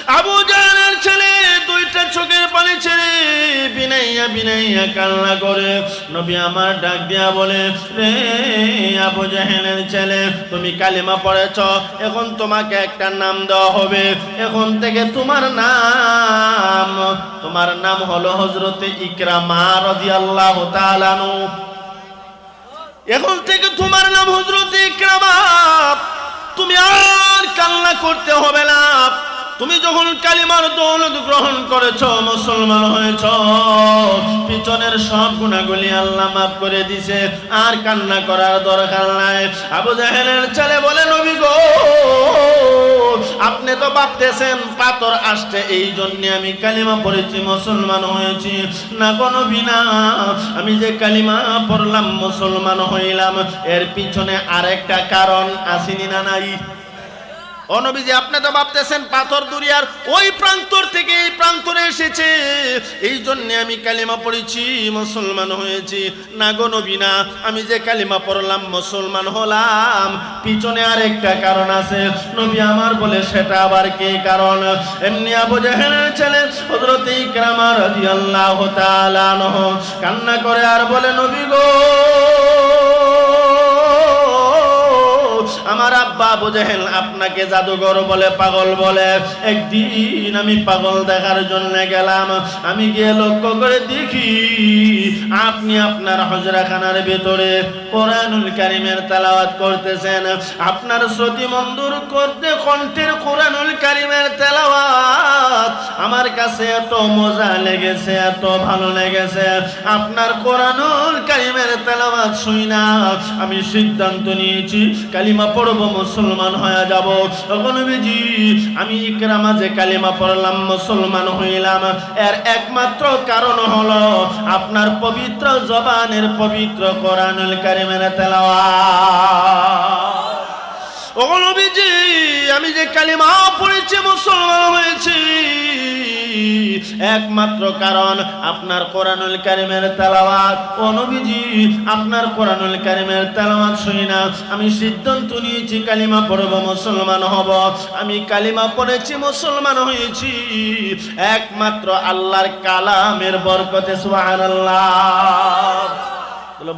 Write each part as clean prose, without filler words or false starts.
আবু জাহলের ছেলে দুইটা চোখের পানি ছেড়ে বিনাইয়া বিনাইয়া কান্না করে নবী আমার ডাক দিয়া বলে, রে আবু জাহলের ছেলে, তুমি কালিমা পড়েছ, এখন তোমাকে একটা নাম দেওয়া হবে। এখন থেকে তোমার নাম হলো হযরতে ইকরামা রাদিয়াল্লাহু তাআলা আনহু। এখন থেকে তোমার নাম হযরতে ইকরামা। তুমি আর কান্না করতে হবে না। তুমি যখন কালিমার দৌলত গ্রহণ করেছো, মুসলমান হয়েছ, পিছনের সব গুনাহগুলি আল্লাহ মাফ করে দিয়েছে, আর কান্না করার দরকার নাই। আবু জাহেলের ছেলে বলে, নবী গো, আপনি তো ভাবতেছেন পাথর আসছে এই জন্য আমি কালিমা পড়েছি, মুসলমান হয়েছি। না গো নবী না, আমি যে কালিমা পড়লাম, মুসলমান হইলাম, এর পিছনে আরেকটা কারণ আসেনি না নাই? ও নবীজি, আপনি তো ভাবতেছেন পাথর দুনিয়ার ওই প্রান্তর থেকে এই প্রান্তরে এসেছে, এই জন্য আমি কালিমা পড়েছি, মুসলমান হয়েছি। না গো নবী না, আমি যে কালিমা পড়লাম, মুসলমান হলাম, পিছনে আরেকটা কারণ আছে। নবী আমার বলে, সেটা আবার কি কারণ? এমনি আবু জাহেলের ছেলে হযরত ইকরামা রাদিয়াল্লাহু তাআলা আনহু কান্না করে আর বলে, নবী গো, আমার আব্বা আবু জাহেল আপনাকে জাদুঘর বলে, পাগল বলে। একদিন আমি পাগল দেখার জন্য গেলাম, আমি গিয়ে লক্ষ্য করে দেখি আপনি আপনার হজরাখানার ভেতরে কোরআনুল কারীমের তেলাওয়াত করতেছেন। আপনার শ্রুতি মধুর করতে কণ্ঠের কোরআনুল কারীমের তেলাওয়াত আমার কাছে এত মজা লেগেছে, এত ভালো লেগেছে। আপনার কোরআনুল কারীমের তেলাওয়াত শুইনা আমি সিদ্ধান্ত নিয়েছি কালিমা পড়ব, মুসলমান হয়ে যাব। নবীজি, আমি ইকরামা যে কালিমা পড়লাম, মুসলমান হইলাম, এর একমাত্র কারণ হলো আপনার পবিত্র জবানের পবিত্র কোরআনুল কারীমের তেলাওয়াত। ও নবীজি, আমি যে কালিমা পড়েছি, মুসলমান হয়েছি, একমাত্র কারণ আপনার কোরআনুল কারীমের তেলাওয়াত। ও নবীজি, আপনার কোরআনুল কারীমের তেলাওয়াত শুনি না আমি সিদ্ধান্ত নিয়েছি কালিমা পড়ব, মুসলমান হব। আমি কালিমা পড়েছি, মুসলমান হয়েছি, একমাত্র আল্লাহর কালামের বরকতে। সুবহানাল্লাহ।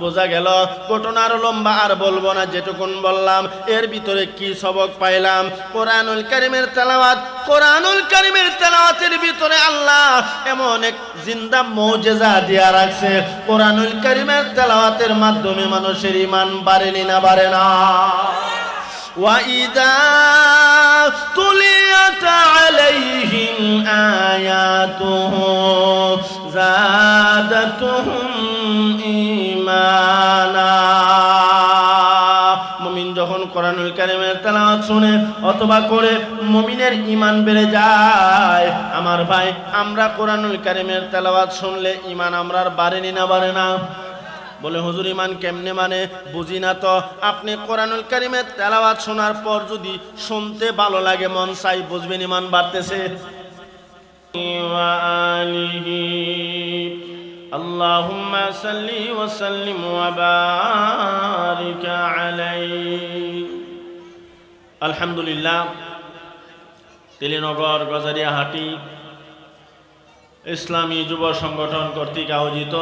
বোঝা গেল, ঘটনা আরো লম্বা, আর বলবো না, যেটুকুন বললাম এর ভিতরে কি সবক পাইলাম। কোরআনুল কারীমের তেলাওয়াত, কোরআনুল কারীমের তেলাওয়াতের ভিতরে আল্লাহ এমন এক জিন্দা মুজিজা দিয়া রাখছে। কোরআনুল কারীমের তেলাওয়াতের মাধ্যমে মানুষের ঈমান বাড়েনি না বাড়ে না? وَإِذَا تُلِيَتْ عَلَيْهِمْ آيَاتُهُ زَادَتْهُمْ ঈমানা। মুমিন যখন কোরআনুল কারীমের তেলাওয়াত শুনে অথবা করে, মুমিনের ঈমান বেড়ে যায়। আমার ভাই, আমরা কোরআনুল কারীমের তেলাওয়াত শুনলে ঈমান আমরার বাড়েনি না বাড়ে না? বলে, হুজুর ঈমান কেমনে মানে? বুঝি না তো। আপনি কোরআনুল কারীমের তেলাওয়াত শোনার পর যদি শুনতে ভালো লাগে, মন চাই, বুঝবেন ঈমান বাড়তেছে। ওয়া আলিহি আল্লাহুম্মা সাল্লি ওয়া সাল্লিম ওয়া বারিক আলাইহি। আলহামদুলিল্লাহ, তেলিনগর গজারিয়াহাটি ইসলামী যুব সংগঠন কর্তৃক আয়োজিত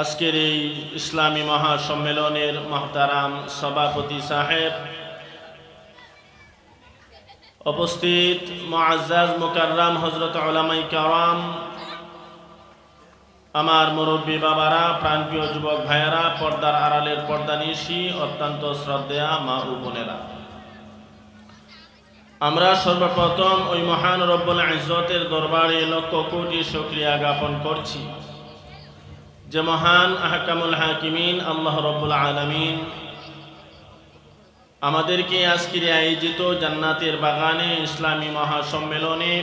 আজকের এই ইসলামী মহাসম্মেলনের মহতারাম সভাপতি সাহেব, উপস্থিত মুআজ্জাজ মুকাররম হযরত উলামায়ে কেরাম, আমার মুরব্বী বাবারা, প্রাণপ্রিয় যুবক ভাইয়েরা, পর্দার আড়ালের পর্দানিশী, অত্যন্ত শ্রদ্ধেয়া মা ও বোনেরা, আমরা সর্বপ্রথম ওই মহান রব্বুল ইজ্জতের দরবারে লক্ষ কোটি শুকরিয়া জ্ঞাপন করছি যে মহান আহকামুল হাকিমিন আল্লাহ রব্বুল আলামিন আমাদেরকে আজকের আয়োজিত জান্নাতের বাগানে ইসলামী মহাসম্মেলনে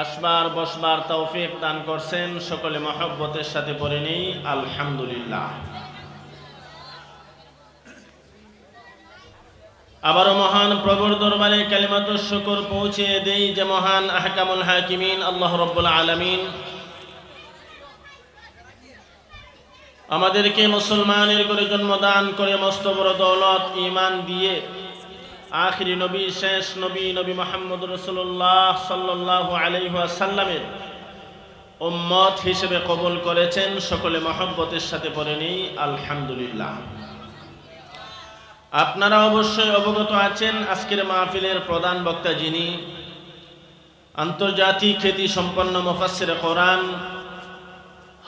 আসবার বসবার তৌফিক দান করছেন। সকলে মহব্বতের সাথে পড়ে নেই আলহামদুলিল্লাহ। আবারও মহান প্রভুর দরবারে কালিমাতুশ শুকর পৌঁছে দেই যে মহান আহকামুল হাকিমিন আল্লাহ রব্বুল আলামিন আমাদেরকে মুসলমানের করে জন্মদান করে মস্ত বড় দৌলত ঈমান দিয়ে আখিরি নবী, শেষ নবী, নবী মুহাম্মদ রাসূলুল্লাহ সাল্লাল্লাহু আলাইহি ওয়াসাল্লামের উম্মত হিসেবে কবুল করেছেন। সকলে মহব্বতের সাথে পড়ে নেই আলহামদুলিল্লাহ। আপনারা অবশ্যই অবগত আছেন আজকের মাহফিলের প্রধান বক্তা যিনি, আন্তর্জাতিক খ্যাতি সম্পন্ন মুফাসসিরে কোরআন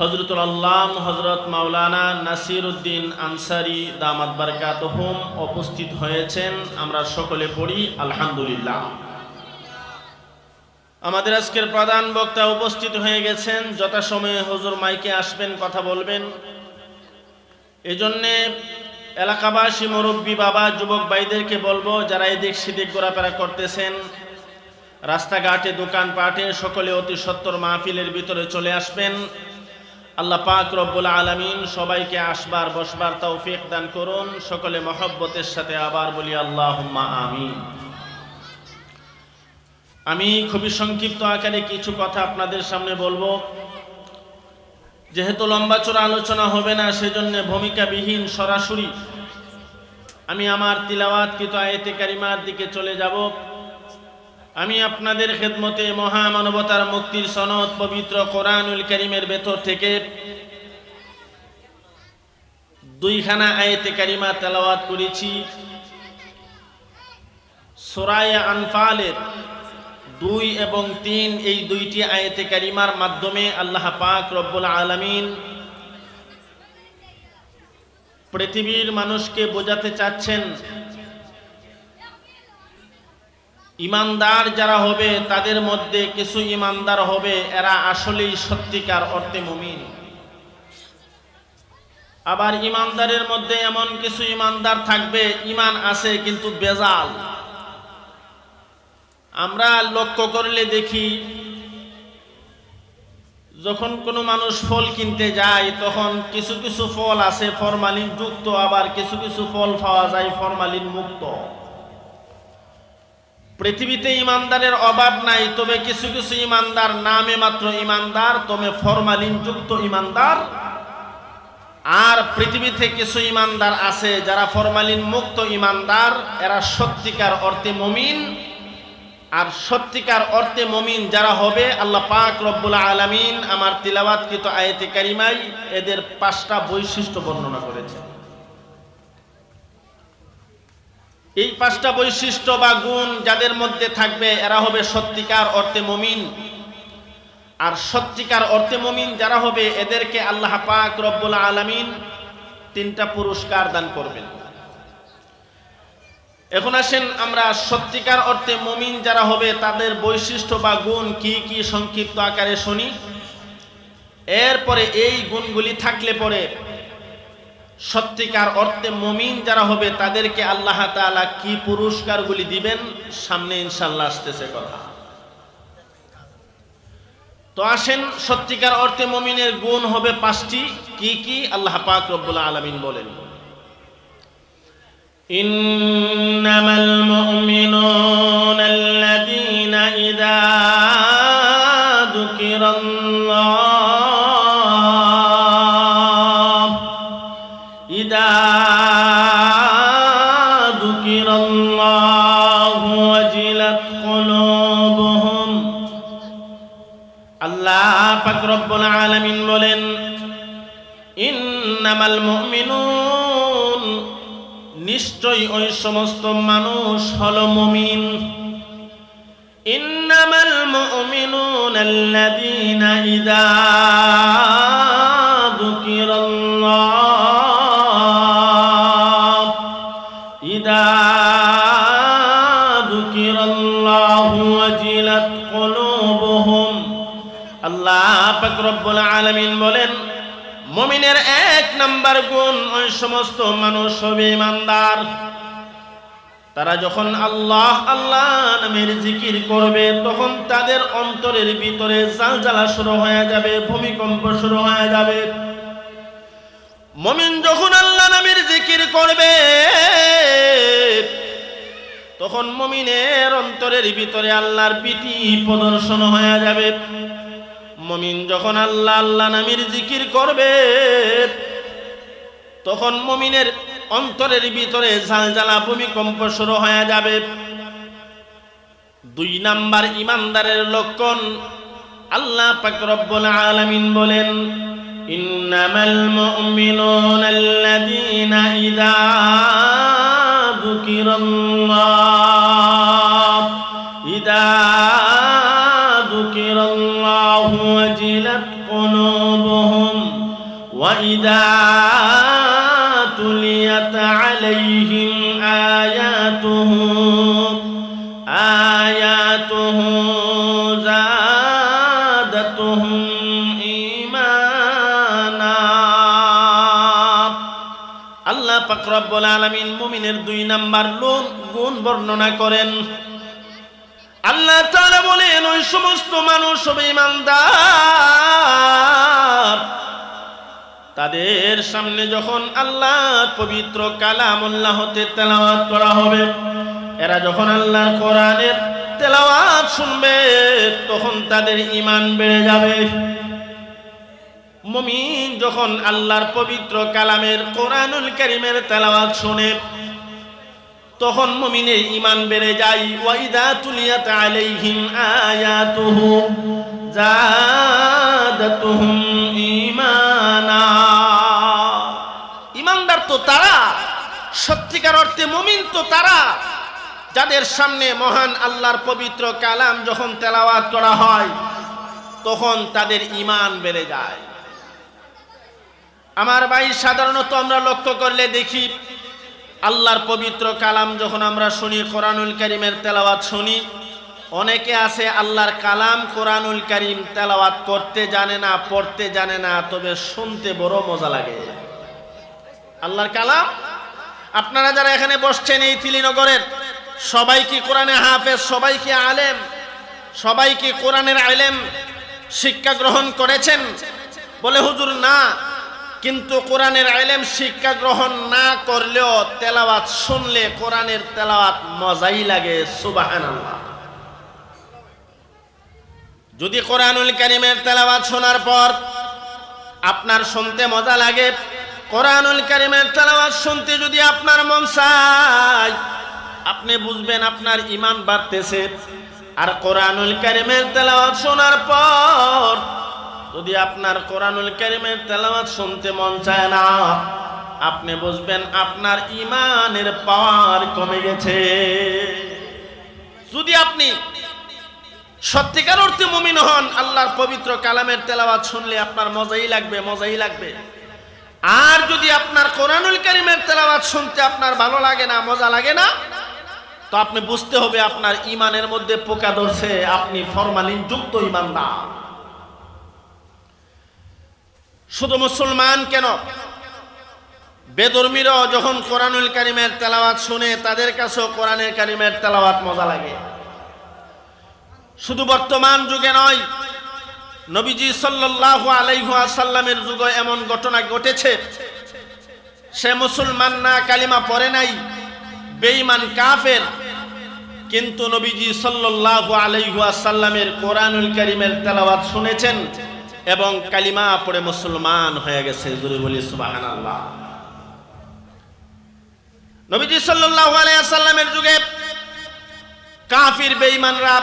হযরতুল আল্লাম হযরত মাওলানা নাসিরউদ্দিন আনসারী দামাত বারাকাতুহুম উপস্থিত হয়েছেন। আমরা সকলে পড়ি আলহামদুলিল্লাহ। আমাদের আজকের প্রধান বক্তা উপস্থিত হয়ে গেছেন। যথাসময়ে হুজুর মাইকে আসবেন, কথা বলবেন। এজন্যে এলাকাবাসী, মুরব্বী বাবা, যুবক ভাইদেরকে বলবো, যারা এদিক সেদিক ঘোরাফেরা করতেছেন, রাস্তাঘাটে, দোকানপাটে, সকলে অতি সত্বর মাহফিলের ভিতরে চলে আসবেন। আল্লাহ পাক রব্বুল আলামিন সবাইকে আসবার বসবার তৌফিক দান করুন। সকলে মহব্বতের সাথে আবার বলি আল্লাহুম্মা আমিন। আমি খুবই সংক্ষিপ্ত আকারে কিছু কথা আপনাদের সামনে বলবো। যেহেতু লম্বা চড়া আলোচনা হবে না, সেজন্য ভূমিকাবিহীন সরাসরি আমি আমার তিলাওয়াতকৃত আয়াতে কারিমার দিকে চলে যাব। আমি আপনাদের খেদমতে মহামানবতার মুক্তির সনদ পবিত্র কোরআনুল কারীমের ভেতর থেকে দুইখানা আয়াতে কারিমা তেলাওয়াত করেছি। সূরা আনফালের 2 এবং 3 এই দুইটি আয়াতে কারিমার মাধ্যমে আল্লাহ পাক রব্বুল আলামিন পৃথিবীর মানুষকে বোঝাতে চাচ্ছেন, ইমানদার যারা হবে তাদের মধ্যে কিছু ইমানদার হবে, এরা আসলেই সত্যিকার অর্থে মুমিন। আবার ইমানদারের মধ্যে এমন কিছু ইমানদার থাকবে, ইমান আছে কিন্তু বেজাল। আমরা লক্ষ্য করলে দেখি, যখন কোনো মানুষ ফল কিনতে যায় তখন কিছু কিছু ফল আছে ফরমালিন যুক্ত, আবার কিছু কিছু ফল পাওয়া যায় ফরমালিন মুক্ত। পৃথিবীতে ইমানদারের অভাব নাই, তবে কিছু কিছু ইমানদার নামে মাত্র ইমানদার, তবে ফরমালিন যুক্ত ইমানদার। আর পৃথিবীতে কিছু ইমানদার আছে যারা ফরমালিন মুক্ত ইমানদার, এরা সত্যিকার অর্থে মুমিন। আর সত্যিকার অর্থে মুমিন যারা হবে, আল্লাহ পাক রব্বুল আলামিন আমার তিলাওয়াতকৃত আয়াতে কারিমায় এদের 5টা বৈশিষ্ট্য বর্ণনা করেছেন। এই 5টা বৈশিষ্ট্য বা গুণ যাদের মধ্যে থাকবে, এরা হবে সত্যিকার অর্থে মুমিন। আর সত্যিকার অর্থে মুমিন যারা হবে, এদেরকে আল্লাহ পাক রব্বুল আলামিন 3টা পুরস্কার দান করবেন। এখন আসেন আমরা সত্যিকার অর্থে মুমিন যারা হবে তাদের বৈশিষ্ট্য বা গুণ কি কি সংক্ষিপ্ত আকারে শুনি। এরপরে এই গুণগুলি থাকলে পরে সত্যিকার অর্থে মুমিন যারা হবে তাদেরকে আল্লাহ তাআলা কি পুরস্কারগুলি দিবেন, সামনে ইনশাআল্লাহ আসতেছে কথা। তো আসেন, সত্যিকার অর্থে মুমিনের গুণ হবে 5টি। কি কি আল্লাহ পাক রব্বুল আলামিন বলেন, ইন্নামাল মুমিনুনা আল্লাযীনা ইযা যুকিরাল্লাহু ওয়াজিলাত কুলুবুহুম। আল্লাহ পাক রব্বুল আলামিন বলেন, ইন্নামাল মুমিনুন, নিশ্চয়ই ওই সমস্ত মানুষ হলো মুমিন। ইন্নামাল মুমিনুনা আল্লাযীনা ইযা যুকিরাল্লাহু ওয়াজিলাত কুলুবুহুম। আল্লাহ পাক রব্বুল আলামিন বলেন, মুমিনের 1 নাম্বার গুণ, ওই সমস্ত মানুষ হবে ইমানদার। তারা যখন আল্লাহ আল্লাহ নামের জিকির করবে, তখন তাদের অন্তরের ভিতরে জালজালা শুরু হয়ে যাবে, ভূমিকম্প শুরু হয়ে যাবে। মুমিন যখন আল্লাহ নামের জিকির করবে, তখন মুমিনের অন্তরের ভিতরে আল্লাহর প্রীতি প্রদর্শন হয়ে যাবে। মুমিন যখন আল্লাহ আল্লাহ নামের জিকির করবে, তখন মুমিনের অন্তরের ভিতরে ঝালঝালা ভূমিকম্প শুরু হয়ে যাবে। 2 নাম্বার ইমানদারের লক্ষণ, আল্লাহ পাক রব্বুল আলামিন বলেন, ইন্নামাল মুমিনুনা আল্লাযীনা ইযা যুকিরাল্লাহু ওয়াজিলাত কুলুবুহুম ওয়া ইযা তুলিয়াত আলাইহিম আয়াতুহু যাদাতুহুম ঈমানা। আল্লাহ পাক রব্বুল আলামিন মুমিনের 2 নাম্বার গুণ বর্ণনা করেন। আল্লাহ তাআলা বলেন, ওই সমস্ত মানুষ হবে ঈমানদার, তাদের সামনে যখন আল্লাহর পবিত্র কালামুল্লাহ হতে তেলাওয়াত করা হবে, এরা যখন আল্লাহর কোরআনের তেলাওয়াত শুনবে তখন তাদের ঈমান বেড়ে যাবে। মুমিন যখন আল্লাহর পবিত্র কালামের কোরআনুল কারীমের তেলাওয়াত শুনে তখন মুমিনের ঈমান বেড়ে যায়। ওয়া ইযা তুলিয়াত আলাইহিম আয়াতুহু যাদাতুহুম ঈমানা। ঈমানদার তো তারা, সত্যিকার অর্থে মুমিন তো তারা, যাদের সামনে মহান আল্লাহর পবিত্র কালাম যখন তেলাওয়াত করা হয় তখন তাদের ঈমান বেড়ে যায়। আমার ভাই, সাধারণত আমরা লক্ষ্য করলে দেখি আল্লাহর পবিত্র কালাম যখন আমরা শুনি, কোরআনুল কারীমের তেলাওয়াত শুনি, অনেকে আছে আল্লাহর কালাম কোরআনুল কারীম তেলাওয়াত করতে জানে না, পড়তে জানে না, তবে শুনতে বড় মজা লাগে। আল্লাহর কালাম, আপনারা যারা এখানে বসছেন এই তিলিনগরের, সবাই কি কোরআনে হাফেজ? সবাই কি আলেম? সবাই কি কোরআনের ইলম শিক্ষা গ্রহণ করেছেন? বলে হুজুর না, কিন্তু কোরআনের ইলম শিক্ষা গ্রহণ না করলেও তেলাওয়াত শুনলে কোরআনের তেলাওয়াত মজাই লাগে। সুবহানাল্লাহ। যদি কোরআনুল কারীমের তেলাওয়াত শোনার পর আপনার শুনতে মজা লাগে, কোরআনুল কারীমের তেলাওয়াত শুনতে যদি আপনার মন চায়, আপনি বুঝবেন আপনার ঈমান বাড়তেছে। আর কোরআনুল কারীমের তেলাওয়াত শোনার পর যদি আপনার কোরআনুল কারীমের তেলাওয়াত শুনতে মন চায় না, আপনি বুঝবেন আপনার ঈমানের পাওয়ার কমে গেছে। যদি আপনি সত্যিকার অর্থে মুমিন হন, আল্লাহর পবিত্র কালামের তেলাওয়াত শুনলে আপনার মজাই লাগবে, মজাই লাগবে। আর যদি আপনার কোরআনুল কারীমের তেলাওয়াত শুনতে আপনার ভালো লাগে না, মজা লাগে না, তো আপনি বুঝতে হবে আপনার ঈমানের মধ্যে পোকা ধরছে, আপনি ফরমালিন যুক্ত ঈমানদার। শুধু মুসলমান কেন, বেদর্মীরাও যখন কোরআনুল কারীমের তেলাওয়াত শুনে তাদের কাছেও কোরআনুল কারীমের তেলাওয়াত মজা লাগে। শুধু বর্তমান যুগে নয়, নবীজি সাল্লাল্লাহু আলাইহি ওয়াসাল্লামের যুগে এমন ঘটনা ঘটেছে, সে মুসলমান না, কালিমা পড়ে নাই, বেঈমান কাফের, কিন্তু নবীজি সাল্লাল্লাহু আলাইহি ওয়াসাল্লামের কোরআনুল কারীমের তেলাওয়াত শুনেছেন এবং কালিমা পড়ে মুসলমান হয়ে গেছে। জোরে বলি সুবহানাল্লাহ। নবীজি সাল্লাল্লাহু আলাইহি ওয়াসাল্লামের যুগে কাফির বেঈমানরা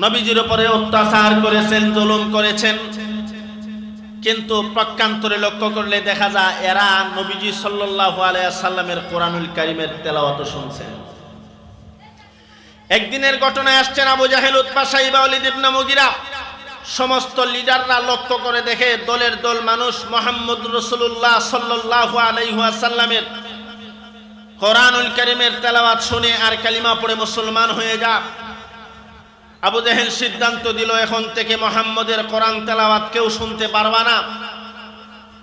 নবীজির উপরে অত্যাচার করেছেন, জুলুম করেছেন, কিন্তু প্রকান্তরে লক্ষ্য করলে দেখা যায় এরা নবীজি সাল্লাল্লাহু আলাইহি ওয়াসাল্লামের কোরআনুল কারীমের তেলাওয়াত শুনছেন। একদিনের ঘটনায় আসছেন আবু জাহেল, উতবা, সাইবা, ওয়ালিদ ইবনে মুগিরা, সমস্ত লিডাররা লক্ষ্য করে দেখে দলের দল মানুষ মুহাম্মদ রাসূলুল্লাহ সাল্লাল্লাহু আলাইহি ওয়াসাল্লামের কোরআনুল কারীমের তেলাওয়াত শুনে আর কালিমা পড়ে মুসলমান হয়ে যায়। আবু জাহেল সিদ্ধান্ত দিল, এখন থেকে মুহাম্মদের কোরআন তেলাওয়াত কেউ শুনতে পারবে না।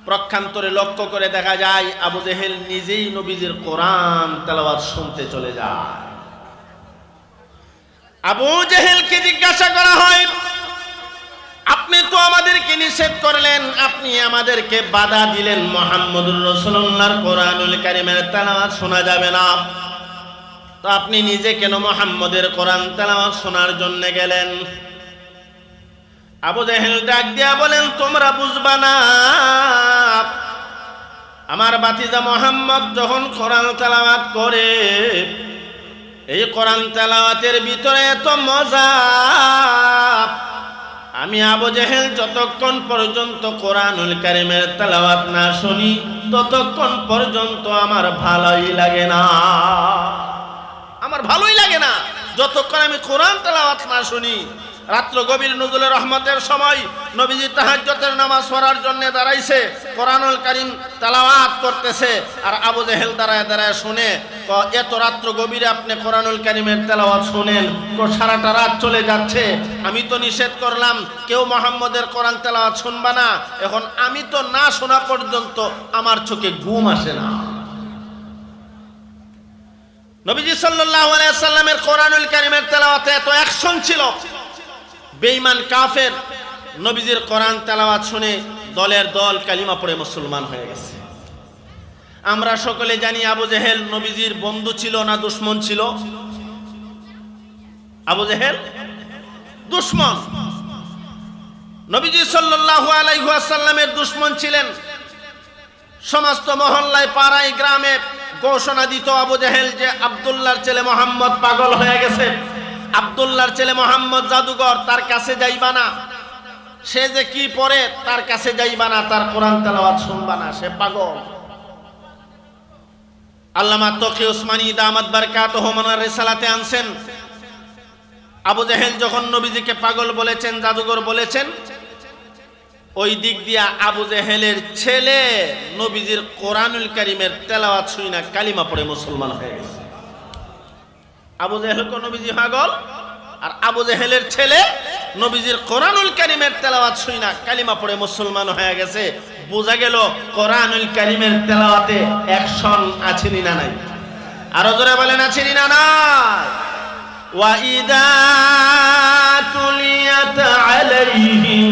প্রকান্তরে লক্ষ্য করে দেখা যায় আবু জাহেল নিজেই নবীজির কোরআন তেলাওয়াত শুনতে চলে যায়। আবু জাহেলকে জিজ্ঞাসা করা হয়, আপনি তো আমাদেরকে নিষেধ করলেন, আপনি আমাদেরকে বাধা দিলেন, মুহাম্মদুর রাসূলুল্লাহর কোরআনুল কারীমের তেলাওয়াত শোনা যাবে না, তো আপনি নিজে কেন মুহাম্মদের কোরআন তেলাওয়াত শোনার জন্য গেলেন? আবু জাহেল ডাক দিয়া বলেন, তোমরা বুঝবা না, আমার ভাতিজা মুহাম্মদ যখন কোরআন তেলাওয়াত করে, এই কোরআন তেলাওয়াতের ভিতরে এত মজা, আমি আবু জেহেল যতক্ষণ পর্যন্ত কোরআনুল কারীমের তেলাওয়াত না শুনি ততক্ষণ পর্যন্ত আমার ভালোই লাগে না। আমার ভালোই লাগে না যতক্ষণ আমি কোরআন তেলাওয়াত না শুনি। রাত্র গভীর নজুলে রহমতের সময় নবীজি তাহাজ্জুদের নামাজ পড়ার জন্য দাঁড়াইছে, কোরআনুল কারীম তেলাওয়াত করতেছে, আর আবু জেহেল দাঁড়ায় দাঁড়ায় শুনে। এত রাত্র গভীরে আপনি কোরআনুল কারীমের তেলাওয়াত শুনেন, সারাটা রাত চলে যাচ্ছে। আমি তো নিষেধ করলাম কেউ মুহাম্মদের কোরআন তেলাওয়াত শুনবা না, এখন আমি তো না শোনা পর্যন্ত আমার চোখে ঘুম আসে না। নবীজি সাল্লাল্লাহু আলাইহি সাল্লামের কোরআনুল কারীমের তেলাওয়াতে এত অ্যাকশন ছিল, বেঈমান কাফের নবীজির কোরআন তেলাওয়াত শুনে দলের দল কালিমা পড়ে মুসলমান হয়ে গেছে। আমরা সকলে জানি আবু জেহেল নবীজির বন্ধু ছিল না দুশমন ছিল? আবু জেহেল দুশমন, নবীজি সাল্লাল্লাহু আলাইহি ওয়াসাল্লামের দুশমন ছিলেন। সমস্ত মহল্লায় পাড়ায় গ্রামে ঘোষণা দিত আবু জেহেল যে আব্দুল্লাহর ছেলে মুহাম্মদ পাগল হয়ে গেছে, আব্দুল্লাহর ছেলে মুহাম্মদ জাদুঘর, তার কাছে যাইবা না, সে যে কি পড়ে তার কাছে যাইবা না, তার কোরআন তেলাওয়াত শুনবা না, সে পাগল। আল্লামা তকি উসমানী দামাত বারকাতুহু মানার রিসালাতে আনছেন, আবু জেহেল যখন নবীজিকে পাগল বলেছেন, জাদুঘর বলেছেন, ওই দিক দিয়া আবু জেহেলের ছেলে নবীজির কোরআনুল কারীমের তেলাওয়াত শুনে কালিমা পড়ে মুসলমান হয়ে গেছে। আবু জেহেলকে নবীজি পাগল, আর আবু জেহেলের ছেলে নবীজির কোরআনুল কারীমের তেলাওয়াত শুনে কালিমা পড়ে মুসলমান হয়ে গেছে। বোঝা গেল কোরআনুল কারীমের তেলাওয়াতে অ্যাকশন আছে না নাই? আরো জোরে বলেন আছে না নাই? ওয়া ইদা তুলিয়াত আলাইহিম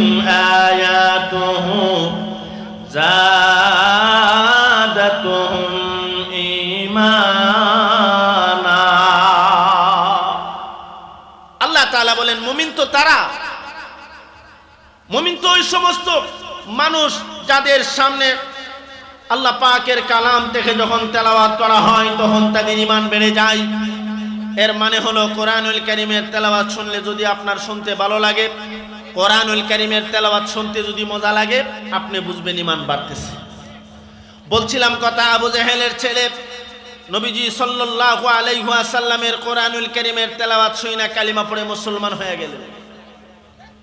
আয়াতুহু যাদাতুহুম ঈমানা। আল্লাহ তাআলা বলেন মুমিন তো তারা, মুমিন তো ওই সমস্ত মানুষ যাদের সামনে আল্লাহ পাকের কালাম থেকে যখন তেলাওয়াত করা হয় তখন তাদের ঈমান বেড়ে যায়। এর মানে হলো কোরআনুল কারীমের তেলাওয়াত শুনলে যদি আপনার শুনতে ভালো লাগে, কোরআনুল কারীমের তেলাওয়াত শুনতে যদি মজা লাগে, আপনি বুঝবেন ঈমান বাড়তেছে। বলছিলাম কথা, আবু জেহেলের ছেলে নবীজি সাল্লাল্লাহু আলাইহি ওয়াসাল্লামের কোরআনুল কারীমের তেলাওয়াত শুনে কালিমা পড়ে মুসলমান হয়ে গেলেন।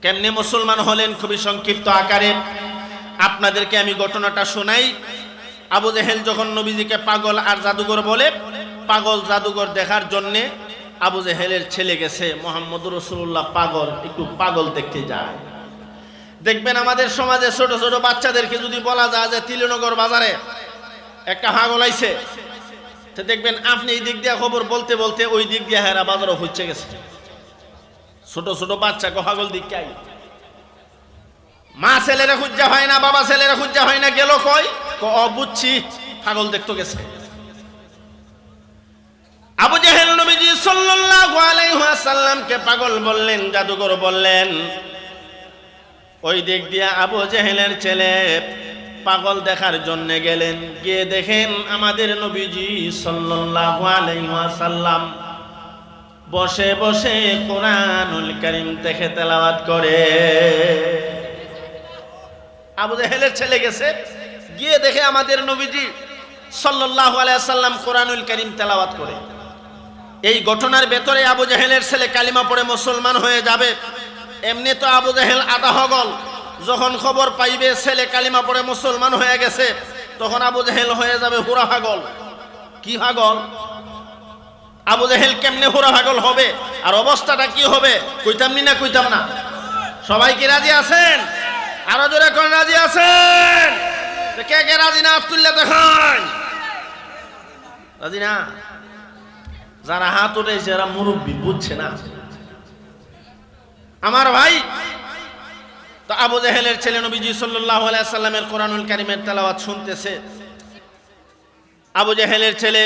কেমনে মুসলমান হলেন? খুবই সংক্ষিপ্ত আকারে আপনাদেরকে আমি ঘটনাটা শোনাই। আবু জেহেল যখন নবীজিকে পাগল আর জাদুঘর বলে, পাগল জাদুঘর দেখার জন্যে আবু জেহেলের ছেলে গেছে, মুহাম্মদুর রাসূলুল্লাহ পাগল, একটু পাগল দেখতে যায়। দেখবেন আমাদের সমাজে ছোট ছোট বাচ্চাদেরকে যদি বলা যায় যে তিলনগর বাজারে একটা পাগল আইছে, তো দেখবেন আপনি এই দিক দিয়ে খবর বলতে বলতে ওই দিক দিয়ে হেরা বাজারও হচ্ছে গেছে। ছোট ছোট বাচ্চাকে পাগল দিকে আই, মা ছেলেরা খুঁজা হয় না, বাবা ছেলেরা খুঁজা হয় না, গেল কই বুঝছি পাগল দেখতে গেছে। আবু জেহেল নবীজি সাল্লাল্লাহু আলাইহি ওয়াসাল্লামকে পাগল বললেন, জাদুঘর বললেন। ওই দিক দিয়ে আবু জেহেলের ছেলে পাগল দেখার জন্য গেলেন, গিয়ে দেখেন আমাদের নবীজি সাল্লাল্লাহু আলাইহি ওয়াসাল্লাম বসে বসে কোরআনুল কারীম থেকে তেলাওয়াত করে। আবু জেহেলের ছেলে গেছে, গিয়ে দেখে আমাদের নবীজি সাল্লাল্লাহু আলাইহি ওয়াসাল্লাম কোরআনুল কারীম তেলাওয়াত করে। এই ঘটনার ভেতরে আবু জেহেলের ছেলে কালিমা পড়ে মুসলমান হয়ে যাবে। এমনি তো আবু জেহেল আধা হগল, যখন খবর পাইবে ছেলে কালিমা পড়ে মুসলমান হয়ে গেছে, তখন আবু জেহেল হয়ে যাবে হুরা পাগল। কি পাগল? আবু জেহেল কেমনে হুরা পাগল হবে, আর অবস্থাটা কি হবে কইতাম নি না? কইতাম না? সবাই কি রাজি আছেন? আরো জোরে কোন রাজি আছেন? কে কে রাজি না তুললে দেখান। রাজি না? যারা হাত উঠেছে এরা মুরব্বী, বুঝছে না আমার ভাই। তো আবু জেহেলের ছেলে নবীজি সাল্লাল্লাহু আলাইহি সাল্লামের কোরআনুল কারীমের তেলাওয়াত শুনতেছে। আবু জেহেলের ছেলে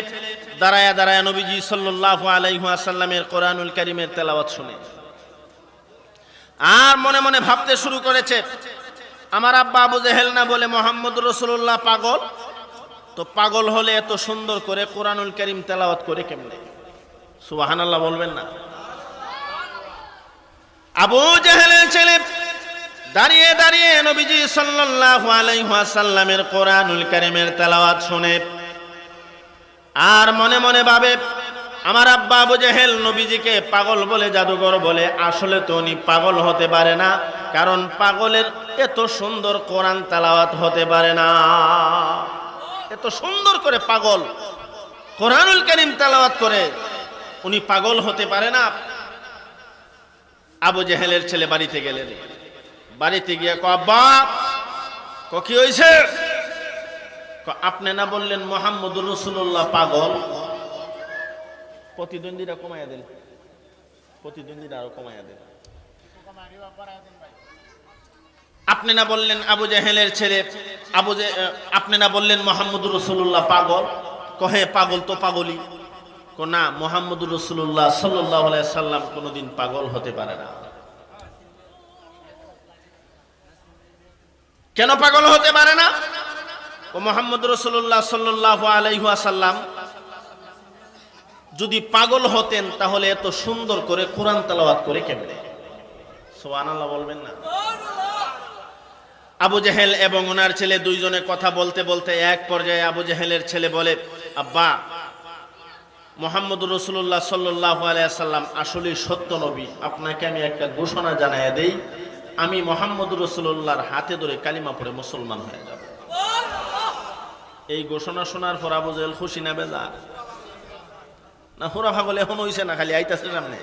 দাঁড়ায়া দাঁড়ায়া নবীজি সাল্লাল্লাহু আলাইহি ওয়াসাল্লামের কোরআনুল কারীমের তেলাওয়াত শুনে আর মনে মনে ভাবতে শুরু করেছে, আমার আব্বা আবু জেহেল না বলে মুহাম্মদুর রাসূলুল্লাহ পাগল, তো পাগল হলে এত সুন্দর করে কোরআনুল কারীম তেলাওয়াত করে কেমনে? সুবহানাল্লাহ বলবেন না? আবু জাহেলের ছেলে দাঁড়িয়ে দাঁড়িয়ে নবীজি সাল্লাল্লাহু আলাইহি ওয়াসাল্লামের কোরআনুল কারীমের তেলাওয়াত শুনে আর মনে মনে ভাবে, আমার আব্বা আবু জাহেল নবীজিকে পাগল বলে, জাদুঘর বলে। আসলে তো উনি পাগল হতে পারে না, কারণ পাগলের এত সুন্দর কোরআন তেলাওয়াত হতে পারে না। এত সুন্দর করে পাগল কোরআনুল কারীম তেলাওয়াত করে, উনি পাগল হতে পারে না। আবু জাহেলের ছেলে বাড়িতে গেলেন, বাড়িতে গিয়ে আব্বা কি হয়েছে? আপনি না বললেন মুহাম্মদুর রাসূলুল্লাহ পাগল? প্রতিদ্বন্দ্বীরা কমাইয়া দেন, প্রতিদ্বন্দ্বীরা আরো কমাইয়া দেন। আপনি না বললেন আবু জাহেলের ছেলে আপনি না বললেন মুহাম্মদুর রাসূলুল্লাহ পাগল? কহে পাগল তো পাগলই। না, মুহাম্মদুর রাসূলুল্লাহ সাল্লাল্লাহু আলাইহি সাল্লাম কোনোদিন পাগল হতে পারে না। কেন পাগল হতে পারে না? মুহাম্মদুর রাসূলুল্লাহ সাল্লাল্লাহু আলাইহি ওয়াসাল্লাম যদি পাগল হতেন তাহলে এত সুন্দর করে কোরআন তেলাওয়াত করে কেমনে? সুবহানাল্লাহ বলবেন না? আবু জাহেল এবং ওনার ছেলে দুইজনে কথা বলতে বলতে এক পর্যায়ে আবু জাহেলের ছেলে বলে, আব্বা, মুহাম্মদুর রাসূলুল্লাহ সাল্লাল্লাহু আলাইহি ওয়াসাল্লাম আসলে সত্য নবী। আপনাকে আমি একটা ঘোষণা জানাইয়া দেই, আমি মুহাম্মদুর রাসূলুল্লাহর হাতে ধরে কালিমা পড়ে মুসলমান হয়ে যাব। এই ঘোষণা শোনার পর আবু জাহেল খুশি না বেজার? না হুরা পাগল এখন হইছে না, খালি আইতাছে সামনে।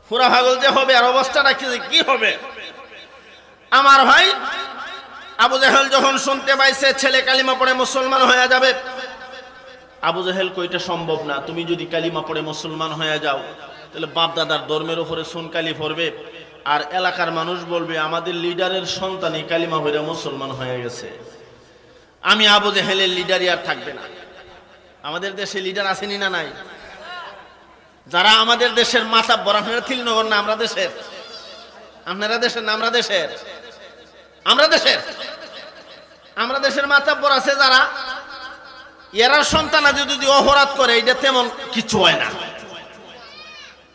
হুরা পাগল যে হবে আর অবস্থাটা কি হবে? আমার ভাই আবু জাহেল যখন শুনতে পাইছে ছেলে কালিমা পড়ে মুসলমান হয়ে যাবে, আবু জাহেল কইটা সম্ভব না। তুমি যদি কালিমা পড়ে মুসলমান হয়ে যাও তাহলে বাপ দাদার ধর্মের উপরে সুনকালি পড়বে, আর এলাকার মানুষ বলবে আমাদের লিডারের সন্তানই কালিমা পড়ে মুসলমান হয়ে গেছে। আমি আবু জাহেলের লিডারই আর থাকবে না। আমাদের দেশে লিডার আসেনি না নাই? যারা আমাদের দেশের মাথা বড়, আপনারা তিলনগর না আমরা দেশের? আপনারা দেশের না আমরা দেশের? আমরা দেশের মাথা বড় আছে যারা, এরা সন্তান যদি অপরাধ করে এটা তেমন কিছু হয় না।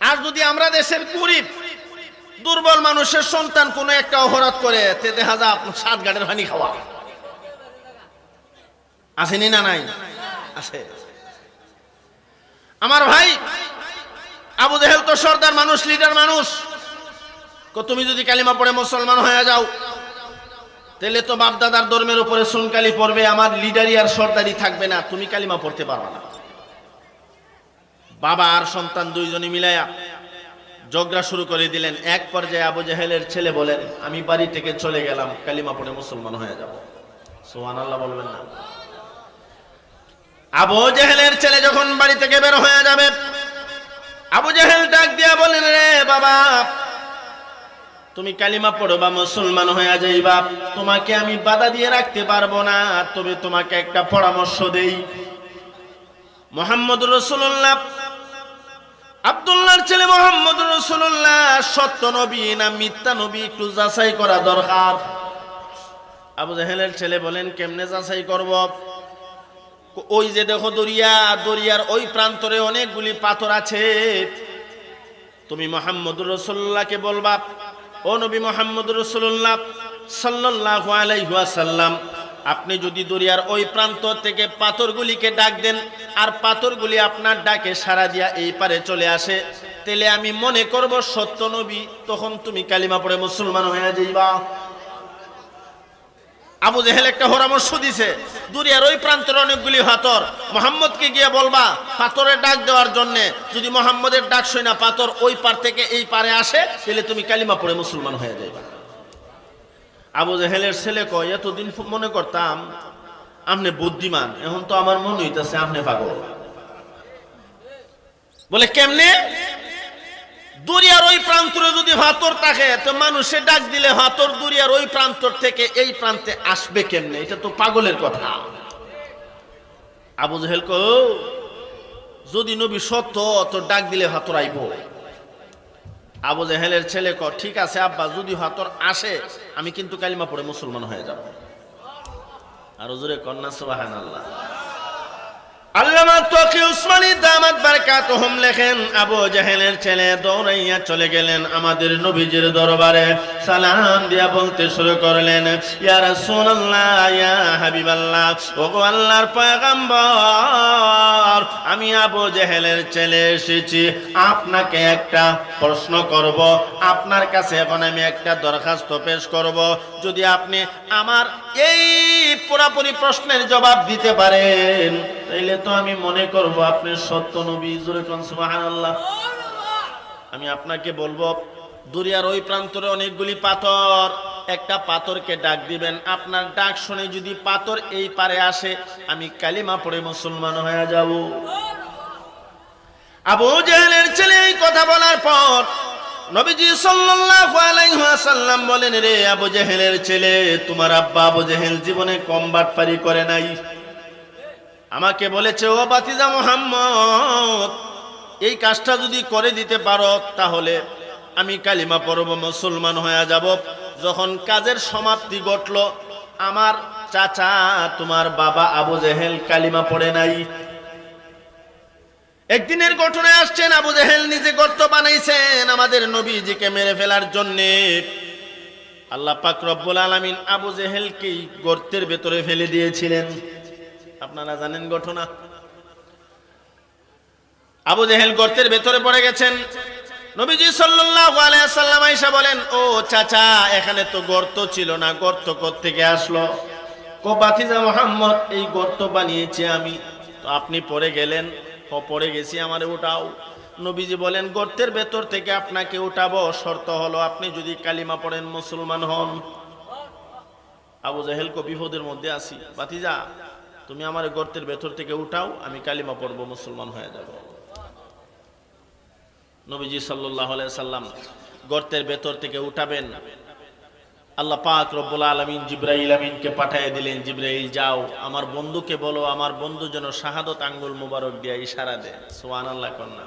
আর যদি আমরা দেশের গরিব দুর্বল মানুষের সন্তান কোনো একটা অপরাধ করে, তে দেখা যায় আপনার 7 গাড়ির পানি খাওয়া। আসেনি না নাই? আছে। আমার ভাই আবু জাহেল তো সর্দার মানুষ, লিডার মানুষ। তুমি যদি কালিমা পড়ে মুসলমান হয়ে যাও তাহলে তো বাপ দাদার ধর্মের উপরে সুনকালি পড়বে, আমার লিডারি আর সর্দারি থাকবে না, তুমি কালিমা পড়তে পারবে না। বাবা আর সন্তান দুইজনই মিলাইয়া ঝগড়া শুরু করে দিলেন। এক পর্যায়ে আবু জাহেলের ছেলে বলেন, আমি বাড়ি থেকে চলে গেলাম, কালিমা পড়ে মুসলমান হয়ে যাব। সুবহানাল্লাহ বলবেন না? আবু জাহেলের ছেলে যখন বাড়ি থেকে বের হয়ে যাবে, আবু জাহেল ডাক দিয়া বলেন, রে বাবা, তুমি কালিমা পড়ো বা মুসলমান হয়ে যাইবা, তোমাকে আমি বাধা দিয়ে রাখতে পারবো না। তবে তোমাকে একটা পরামর্শ দেই, মুহাম্মদুর রাসূলুল্লাহ, আব্দুল্লাহর ছেলে মুহাম্মদুর রাসূলুল্লাহ সত্য নবী না মিথ্যা নবী একটু যাচাই করা দরকার। আবু জাহেলের ছেলে বলেন, কেমনে যাচাই করব? ওই যে দেখো দরিয়া, দরিয়ার ওই প্রান্তরে অনেকগুলি পাথর আছে, তুমি মুহাম্মদুর রাসূলুল্লাহকে বলবা, ও নবী মুহাম্মদুর রাসূলুল্লাহ সাল্লাল্লাহু আলাইহি ওয়াসাল্লাম, আপনি যদি দরিয়ার ওই প্রান্ত থেকে পাথরগুলিকে ডাক দেন আর পাথরগুলি আপনার ডাকে সাড়া দিয়া এই পারে চলে আসে, তাহলে আমি মনে করব সত্য নবী, তখন তুমি কালিমা পড়ে মুসলমান হয়ে যাইবা। আবু জাহেল একটা পরামর্শ দিছে, দরিয়ার ওই প্রান্তের অনেকগুলি পাথর, মুহাম্মদকে গিয়ে বলবা পাথরের ডাক দেওয়ার জন্য, যদি মুহাম্মদের ডাক শুনে না পাথর ওই পার থেকে এই পারে আসে, তাহলে তুমি কালিমা পড়ে মুসলমান হয়ে যাইবা। আবু জাহেলের ছেলে কয়, এতদিন মনে করতাম আপনি বুদ্ধিমান, এখন তো আমার মনে হইতেছে আপনি পাগল। বলে কেমনে? দরিয়ার ওই প্রান্তরে যদি পাথর থাকে তো মানুষে ডাক দিলে পাথর দরিয়ার ওই প্রান্তর থেকে এই প্রান্তে আসবে কেমনে? এটা তো পাগলের কথা। আবু জাহেল কয়, যদি নবী সত্য তো ডাক দিলে পাথর আইব। আবু জাহেলের ছেলে কয়, ঠিক আছে আব্বা, যদি পাথর আসে আমি কিন্তু কালিমা পড়ে মুসলমান হয়ে যাব। আর হুজুরে কন্যা সুবহানাল্লাহ। আল্লামা তকি উসমানী দামাত বারাকাতুহুম লেখেন, আবু জাহেলের ছেলে দৌড়াইয়া চলে গেলেন আমাদের নবীজির দরবারে, সালাম দিয়া বলতে শুরু করলেন, ইয়া রাসূলুল্লাহ, ইয়া হাবিবাল্লাহ, ওগো আল্লাহর পয়গম্বর, আমি আবু জাহেলের ছেলে এসেছি, আপনাকে একটা প্রশ্ন করব, আপনার কাছে এখন আমি একটা দরখাস্ত পেশ করব, যদি আপনি আমার এই পুরাপুরি প্রশ্নের জবাব দিতে পারেন তাইলে তো আমি মনে করব আপনি সত্য নবী। জোরে কোন সুবহানাল্লাহ। আমি আপনাকে বলবো, দুনিয়ার ওই প্রান্তরে অনেকগুলি পাথর, একটা পাথরকে ডাক দিবেন, আপনার ডাক শুনে যদি পাথর এই পারে আসে, আমি কালিমা পড়ে মুসলমান হয়ে যাব। আবু জাহেলের ছেলে এই কথা বলার পর নবীজি সাল্লাল্লাহু আলাইহি ওয়াসাল্লাম বলেন, রে আবু জাহেলের ছেলে, তোমার আব্বা আবু জাহেল জীবনে কম বাটপারি করে নাই। আমাকে বলেছে, ও বাতিজা মুহাম্মদ, এই কাজটা যদি করে দিতে পারো তাহলে আমি কালিমা পড়ব, মুসলমান হয়ে যাব। যখন কাজের সমাপ্তি ঘটল, আমার চাচা তোমার বাবা আবু জাহেল কালিমা পড়ে নাই। একদিনের ঘটনায় আসছেন, আবু জাহেল নিজে গর্ত বানাইছেন আমাদের নবীজিকে মেরে ফেলার জন্যে। আল্লাহ পাক রব্বুল আলামিন আবু জাহেলকে গর্তের ভেতরে ফেলে দিয়েছিলেন। আপনারা জানেন ঘটনা। আবু জাহেল গর্তের ভেতরে পড়ে গেছেন। নবীজি সাল্লাল্লাহু আলাইহি ওয়াসাল্লাম আয়েশা বলেন, ও চাচা, এখানে তো গর্ত ছিল না, গর্ত কোত্থেকে আসলো? কো বাতিজা মুহাম্মদ, এই গর্ত বানিয়েছি আমি। তো আপনি পড়ে গেলেন? ও পড়ে গেছি, আমারে উঠাও। নবীজি বলেন, গর্তের ভেতর থেকে আপনাকে উঠাবো, শর্ত হলো আপনি যদি কালিমা পড়েন, মুসলমান হন। আবু জাহেল কো বিপদের মধ্যে আছি, বাতিজা তুমি আমার গর্তের ভেতর থেকে উঠাও, আমি কালিমা পড়বো, মুসলমান হয়ে যাব। নবীজি সাল্লাল্লাহু আলাইহি সাল্লাম গর্তের ভেতর থেকে উঠাবেন, আল্লাহ পাক রব্বুল আলামিন জিবরাইল আমিনকে পাঠিয়ে দিলেন, জিবরাইল যাও আমার বন্ধুকে বলো, আমার বন্ধু যেন শাহাদত আঙ্গুল মোবারক দিয়ে ইশারা দেয়। সুবহানাল্লাহ কন্যা।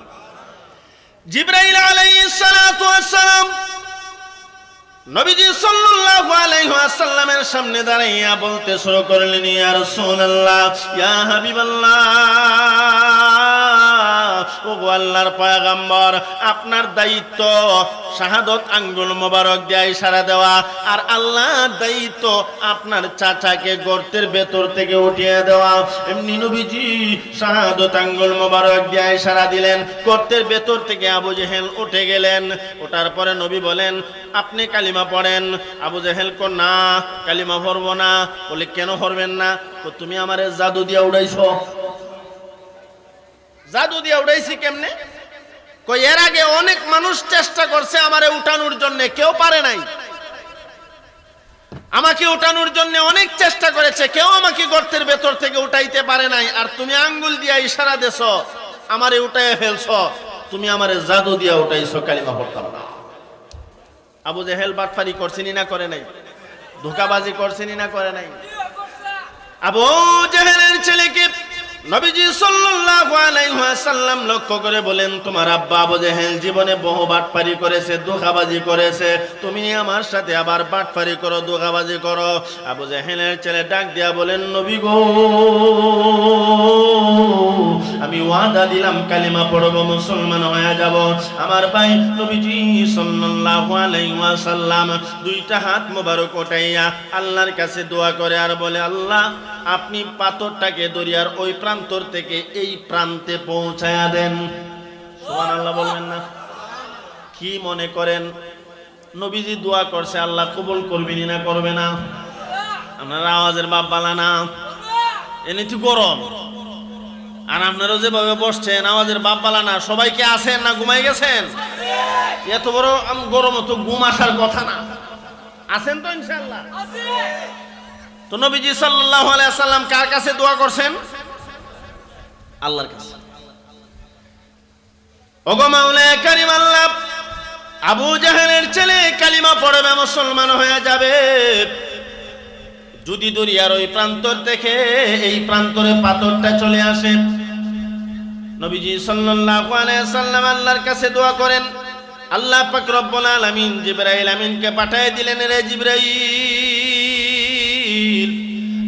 জিবরাইল আলাইহিস সালাতু ওয়াস সালাম নবীজি সাল্লাল্লাহু আলাইহি ওয়াসাল্লামের সামনে দাঁড়াইয়া বলতে শুরু করলেন, ইয়া রাসূলুল্লাহ, ইয়া হাবিবাল্লাহ, ওগো আল্লাহর পয়গম্বর, আপনার দায়িত্ব শাহাদত আঙ্গুল মোবারক দিয়ে ইশারা দেওয়া, আর আল্লাহর দায়িত্ব আপনার চাচাকে গর্তের ভেতর থেকে উঠিয়ে দেওয়া। এমনি নবীজি শাহাদত আঙ্গুল মোবারক দিয়ে ইশারা দিলেন, গর্তের ভেতর থেকে আবু জাহেল উঠে গেলেন। ওঠার পরে নবী বলেন, আপনি কালিমা পড়েন। আবু জাহেল কো না, কালিমা পড়বো না। বলে, কেন পড়বেন না? তো তুমি আমারে জাদু দিয়া উড়াইছো। জাদু দিয়া উড়াইছি কেমনে? কই এর আগে অনেক মানুষ চেষ্টা করছে আমারে উঠানোর জন্য, কেউ পারে নাই। আমাকে উঠানোর জন্য অনেক চেষ্টা করেছে, কেউ আমাকে গর্তের ভেতর থেকে উঠাইতে পারে নাই। আর তুমি আঙ্গুল দিয়া ইশারা দেছো, আমারে উঠাইয়া ফেলছো, তুমি আমারে জাদু দিয়া উঠাইছো, কালিমা পড়তাম না। আবু জাহেল বাটপারি করছেনি না করে নাই? ধোঁকাবাজি করছেনি না করে নাই? আবু জাহেলের ছেলেকে নবীজি সাল্লাল্লাহু আলাইহি ওয়াসাল্লাম লক্ষ্য করে বলেন, তোমার আব্বা আবু জাহেল জীবনে বহু বাটপারি করেছে, ধোঁকাবাজি করেছে, তুমি আমার সাথে আবার বাটপারি করো, ধোঁকাবাজি করো। আবু জাহেলের ছেলে ডাক দিয়া বলেন, নবী গো, আমি ওয়াদা দিলাম কালিমা পড়ব, মুসলমান হয়ে যাব। আমার ভাই নবীজি সাল্লাল্লাহু আলাইহি ওয়াসাল্লাম দুইটা হাত মোবারক উঠাইয়া আল্লাহর কাছে দোয়া করে আর বলে, আল্লাহ, আপনি পাথরটাকে দরিয়ার ওই প্রান্তর থেকে এই প্রান্তে পৌঁছায়া দেন। সুবহানাল্লাহ বলবেন না? কি মনে করেন নবীজি দোয়া করছে, আল্লাহ কবুল করবেনি না করবে না? আপনারা আওয়াজের বাপ বালা না, এনে তো গরম। আর আপনারা যেভাবে বসছেন, আওয়াজের বাপ বালা না। সবাই কি আছেন না ঘুমাই গেছেন? এত বড় গরম তো ঘুম আসার কথা না। আছেন তো ইনশাআল্লাহ? তো নবীজি সাল্লাল্লাহু আলাইহি ওয়াসাল্লাম কার কাছে দোয়া করছেন? আল্লাহর কাছে। ওগো মাওলা কারীম আল্লাহ, আবু জাহেলের ছেলে কালিমা পড়বে, মুসলমান হয়ে যাবে। যদি দরিয়ার ওই প্রান্তর থেকে এই প্রান্তরে পাথরটা চলে আসে, নবীজি সাল্লাল্লাহু আলাইহি ওয়াসাল্লাম আল্লাহর কাছে দোয়া করেন। আল্লাহ পাক রব্বুল আলামিন জিবরাইল আমিনকে পাঠিয়ে দিলেন, রে জিবরাইল,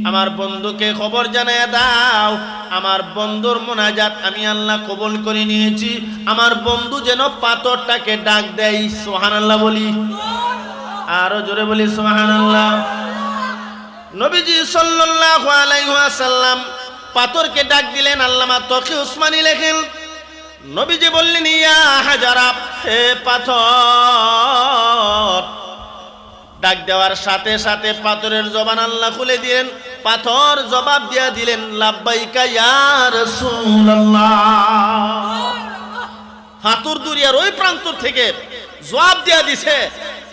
আমার বন্ধুকে খবর জানায় দাও, আমার বন্ধুর মোনাজাত আমি আল্লাহ কবুল করে নিয়েছি। আমার বন্ধু যেন পাথরটাকে ডাক দেয়। সুবহানাল্লাহ বলি, আরো জোরে বলি সুবহানাল্লাহ। নবীজি সাল্লাল্লাহু আলাইহি ওয়াসাল্লাম পাথরকে ডাক দিলেন। আল্লামা তকি উসমানী লেখেন, নবীজি বললেন, ইয়া হাজারা, হে পাথর। ডাক দেওয়ার সাথে সাথে পাথরের জবান আল্লাহ খুলে দিলেন। পাথর জবাব দিয়া দিলেন, লাব্বাইকা ইয়া রাসূলুল্লাহ। পাথর দুনিয়ার ওই প্রান্ত থেকে জবাব দিয়া দিছে,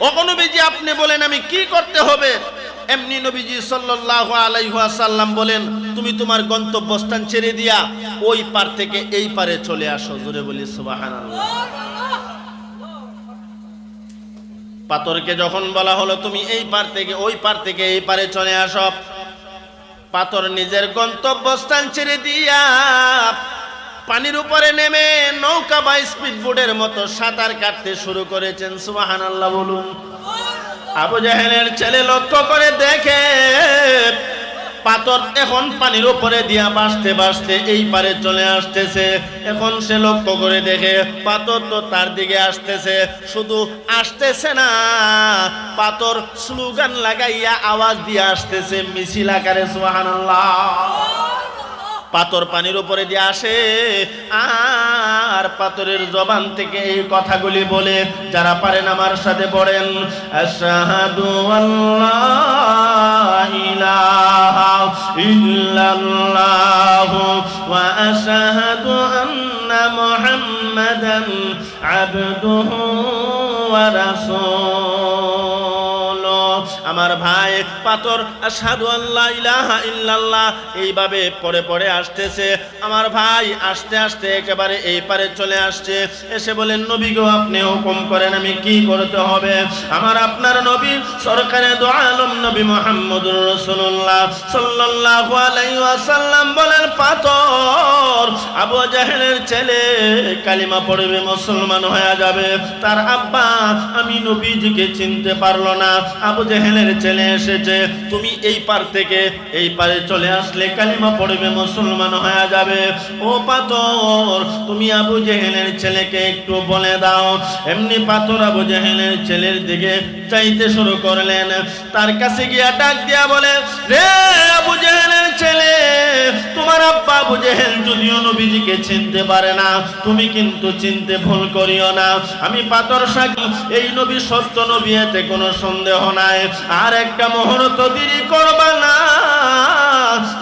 ওগো নবীজি আপনি বলেন আমি কি করতে হবে? এমনি নবীজি সাল্লাল্লাহু আলাইহি ওয়াসাল্লাম বলেন, তুমি তোমার গন্তব্যস্থান ছেড়ে দিয়া ওই পার থেকে এই পারে চলে আসো। জোরে বলি সুবহানাল্লাহ। পাথরকে যখন বলা হলো তুমি এই পার থেকে ওই পার থেকে এই পারে চলে আসো, পাথর নিজের গন্তব্যস্থান ছেড়ে দিয়া পানির উপরে নেমে নৌকা বা স্পিড বোটের মতো সাঁতার কাটতে শুরু করেছেন। সুবহানাল্লাহ বলুন। আবু জাহেলের ছেলে লক্ষ্য করে দেখে পাথর এখন পানির উপরে দিয়া ভাসতে ভাসতে এই পারে চলে আসতেছে। এখন সে লক্ষ্য করে দেখে পাথর তো তার দিকে আসতেছে, শুধু আসতেছে না, পাথর স্লোগান লাগাইয়া আওয়াজ দিয়ে আসতেছে মিছিল আকারে। সুবহানাল্লাহ। পাথর পানির উপরে দিয়ে আসে আর পাথরের জবান থেকে এই কথাগুলি বলে, যারা পারেন আমার সাথে পড়েন, আশহাদু আল্লা ইলাহা ইল্লাল্লাহু ওয়া আশহাদু আন্না মুহাম্মাদান আবদুহু ওয়া রাসূলুহু। আমার ভাই পাথর আশহাদু আল্লা ইলাহা ইল্লাল্লাহ এইভাবে পড়ে পড়ে আসতেছে। আমার ভাই আস্তে আস্তে একেবারে এই পারে চলে আসছে। এসে বলেন, নবী গো আপনি হুকুম করেন আমি কি করতে হবে? আমার আপনার নবী সরকারে দো আলম নবী মুহাম্মদুর রাসূলুল্লাহ সাল্লাল্লাহু আলাইহি ওয়াসাল্লাম বলেন, পাথর আবু জাহেলের ছেলে কালিমা পড়বে, মুসলমান হয়ে যাবে। তার আব্বা আমি নবীজিকে চিনতে পারলো না। আবু জাহেলের ছেলে এসেছে, তুমি এই পার থেকে এই পারে চলে আসলে কালিমা পড়বে, মুসলমান হয়ে যাবে। ও পাথর তুমি আবু জাহেলের ছেলেকে একটু বলে দাও। এমনি পাথর আবু জাহেলের ছেলের দিকে চাইতে শুরু করলেন। তার কাছে গিয়া ডাক দিয়া বলে, রে আবু জাহেলের ছেলে, তোমার আব্বা আবু জাহেল যদিও নবীজিকে চিনতে পারে না, তুমি কিন্তু চিনতে ভুল করিও না। আমি পাথর সাক্ষী, এই নবী সত্য নবী, এতে কোনো সন্দেহ নাই। আর একটা মুহূর্ত দেরি করবা না,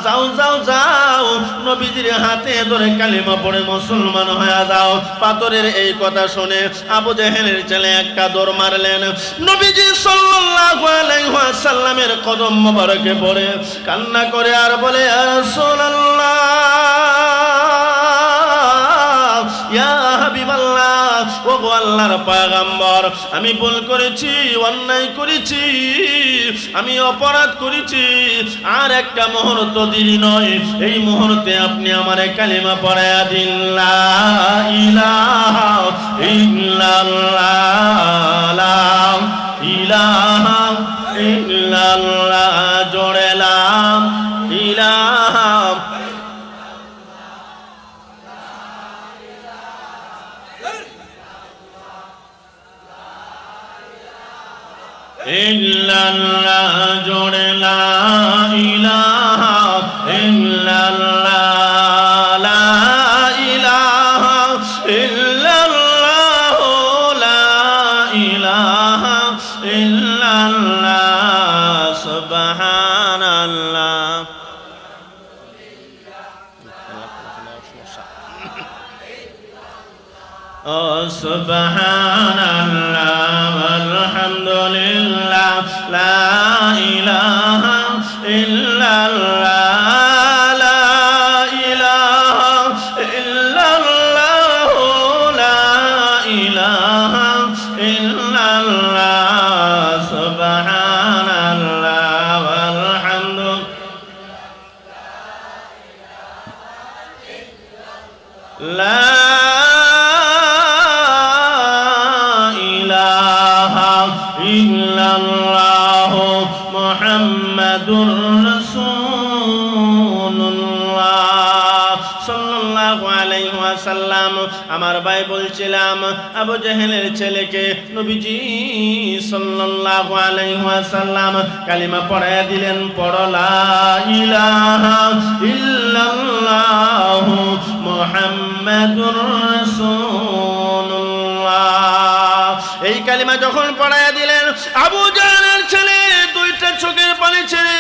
যাও যাও যাও, নবীজির হাতে ধরে কালিমা পড়ে মুসলমান হয়ে যাও। পাথরের এই কথা শুনে আবু জাহেলের ছেলে একটা দৌড় মারলেন। নবীজি সাল্লাল্লাহু আলাইহি ওয়াসাল্লামের কদম মোবারকে পড়ে কান্না করে আর বলে, ইয়া রাসূলুল্লাহ, ইয়া হাবিবাল্লাহ, ও গো আল্লাহর পয়গম্বর, আমি ভুল করেছি, অন্যায় করেছি, আমি অপরাধ করেছি। আর একটা মুহূর্ত দেরি নয়, এই মুহূর্তে আপনি আমারে কালিমা পড়ায়া দিন, লা ইলাহা ইল্লাল্লাহ, লা ইলাহা ইল্লাল্লাহ, জোরে লা ইলাহা ইল্লাল্লাহ, জোরে লা ইলাহা ইল্লাল্লাহ, লা ইলাহা ইল্লাল্লাহ, লা ইলাহা ইল্লাল্লাহ, সুবহানাল্লাহ। ও সুবহানাল্লাহ, আলহামদুলিল্লাহ, লা ইলাহা ইল্লাল্লাহ, লা ইলাহা ইল্লাল্লাহ, লা ইলাহা ইল্লাল্লাহ, সুবহানাল্লাহ, আলহামদুলিল্লাহ, লা ইল্লাল্লাহু মুহাম্মাদুর রাসূল। আমার ভাই বলছিলাম আবু জেহেলের ছেলেকে নবীজি সাল্লাল্লাহু আলাইহি ওয়াসাল্লাম কালিমা পড়ায়া দিলেন, পড়ো লা ইলাহা ইল্লাল্লাহু মুহাম্মাদুর রাসূলুল্লাহ। এই কালিমা যখন পড়ায়া দিলেন, আবু জাহলের ছেলে দুইটা চোখের পানি ছেড়ে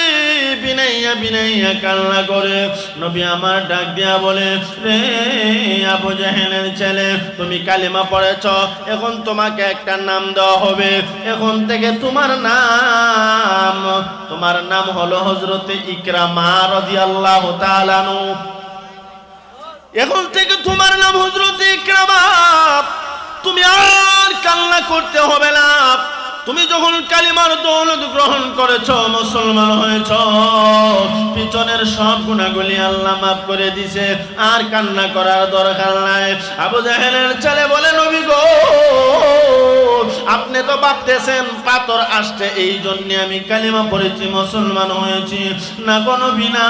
বিনাইয়া বিনাইয়া কান্না করে নবী আমার ডাক দিয়া বলে, রে আবু জাহলের ছেলে, তুমি কালিমা পড়েছ, এখন তোমাকে একটা নাম দেওয়া হবে। এখন থেকে তোমার নাম হলো হযরতে ইকরামা রাদিয়াল্লাহু তাআলা আনহু। এখন থেকে তোমার নাম হযরতে ইকরামা। তুমি আর কান্না করতে হবে না। তুমি যখন কালিমার দৌলত গ্রহণ করেছ, মুসলমান হয়েছ, পিছনের সব গুনাহগুলি আল্লাহ মাফ করে দিয়েছে, আর কান্না করার দরকার নাই। আবু জাহেলের ছেলে বলে, নবী গো, আপনি তো ভাবতেছেন পাথর আসছে এই জন্য আমি কালিমা পড়েছি, মুসলমান হয়েছি। না গো নবী না,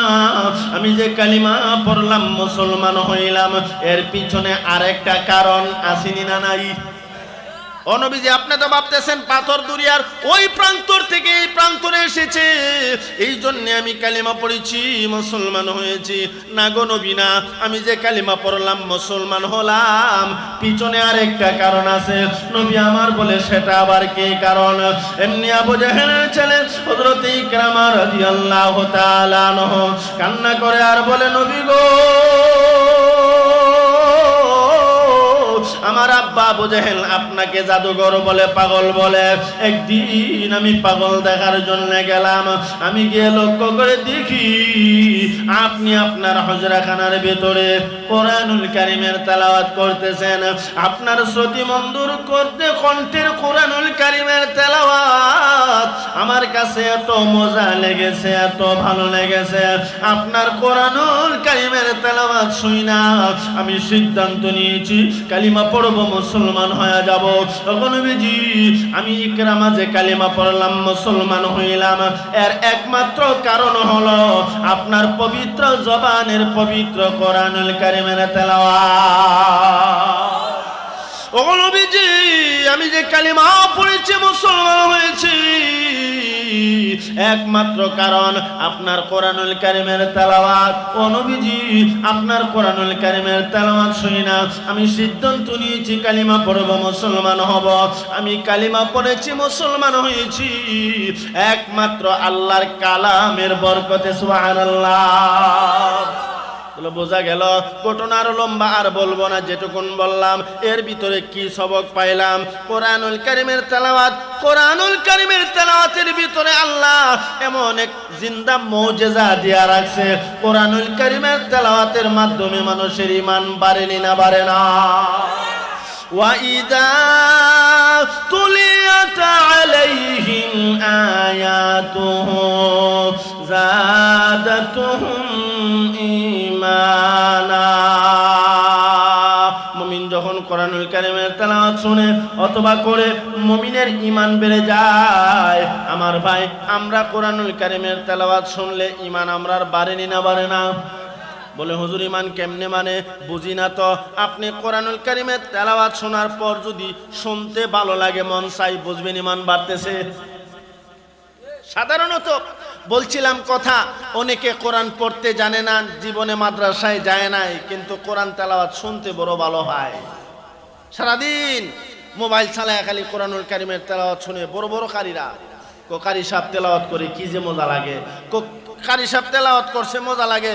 আমি যে কালিমা পড়লাম, মুসলমান হইলাম, এর পিছনে আরেকটা কারণ আসেনি না নাই? ও নবীজি, আপনি তো ভাবতেছেন পাথর দুনিয়ার ওই প্রান্তর থেকে এই প্রান্তরে এসেছে, এই জন্য আমি কালিমা পড়েছি, মুসলমান হয়েছি। না গো নবী না, আমি যে কালিমা পড়লাম, মুসলমান হলাম, পিছনে আরেকটা কারণ আছে। নবী আমার বলে, সেটা আবার কি কারণ? এমনি আবু জাহেলের ছেলে হযরত ইকরামা রাদিয়াল্লাহু তাআলা আনহু কান্না করে আর বলে, নবী গো, আমার আব্বা আবু জেহেল আপনাকে জাদুঘর বলে, পাগল বলে। একদিন আমি পাগল দেখার জন্য গেলাম, আমি গিয়ে লক্ষ্য করে দেখি আপনি আপনার হজরাখানার ভেতরে কোরআনুল কারীমের তেলাওয়াত করতেছেন। আপনার শ্রুতি মধুর করতে কণ্ঠের কোরআনুল কারীমের তেলাওয়াত আমার কাছে এত মজা লেগেছে, এত ভালো লেগেছে। আপনার কোরআনুল কারীমের তেলাওয়াত শুইনা আমি সিদ্ধান্ত নিয়েছি কালিমা পড়ব, মুসলমান হয়ে যাব। নবীজি, আমি ইকরামা যে কালিমা পড়লাম, মুসলমান হইলাম, এর একমাত্র কারণ হলো আপনার পবিত্র জবানের পবিত্র কোরআনুল কারীমের তেলাওয়াত। ও নবীজি, আমি যে কালিমা পড়েছি, মুসলমান হয়েছি, একমাত্র কারণ আপনার কোরআনুল কারীমের তেলাওয়াত। ও নবীজি, আপনার কোরআনুল কারীমের তেলাওয়াত শুনি না আমি সিদ্ধান্ত নিয়েছি কালিমা পড়ব, মুসলমান হব। আমি কালিমা পড়েছি, মুসলমান হয়েছি, একমাত্র আল্লাহর কালামের বরকতে। সুবহানাল্লাহ। বোঝা গেল। ঘটনা আরো লম্বা, আর বলবো না, যেটুকুন বললাম এর ভিতরে কি সবক পাইলাম। কোরআনুল কারীমের তেলাওয়াত, কোরআনুল কারীমের তেলাওয়াতের ভিতরে আল্লাহ এমন এক জিন্দা মুজিজা দিয়া রাখছে। কোরআনুল কারীমের তেলাওয়াতের মাধ্যমে মানুষের ঈমান বাড়েনি না বাড়ে না? وَإِذَا تُلِيَتْ عَلَيْهِمْ آيَاتُهُ زَادَتْهُمْ ঈমানা। মুমিন যখন কোরআনুল কারীমের তেলাওয়াত শুনে অথবা করে, মুমিনের ঈমান বেড়ে যায়। আমার ভাই, আমরা কোরআনুল কারীমের তেলাওয়াত শুনলে ঈমান আমরার বাড়েনি না বাড়ে না? বলে, হুজুর ঈমান কেমনে মানে? বুঝি না তো। আপনি কোরআনুল কারীমের তেলাওয়াত শোনার পর যদি শুনতে ভালো লাগে, মন চাই, বুঝবেন ঈমান বাড়তেছে। সাধারণত বলছিলাম কথা, অনেকে কোরআন পড়তে জানে না, জীবনে মাদ্রাসায় যায় নাই, কিন্তু কোরআন তেলাওয়াত শুনতে বড় ভালো হয়। সারাদিন মোবাইল চালায় খালি কোরআনুল কারীমের তেলাওয়াত শুনে বড় বড় কারীরা, কারী সাহেব তেলাওয়াত করে কি যে মজা লাগে, কারী সাহেব তেলাওয়াত করছে মজা লাগে,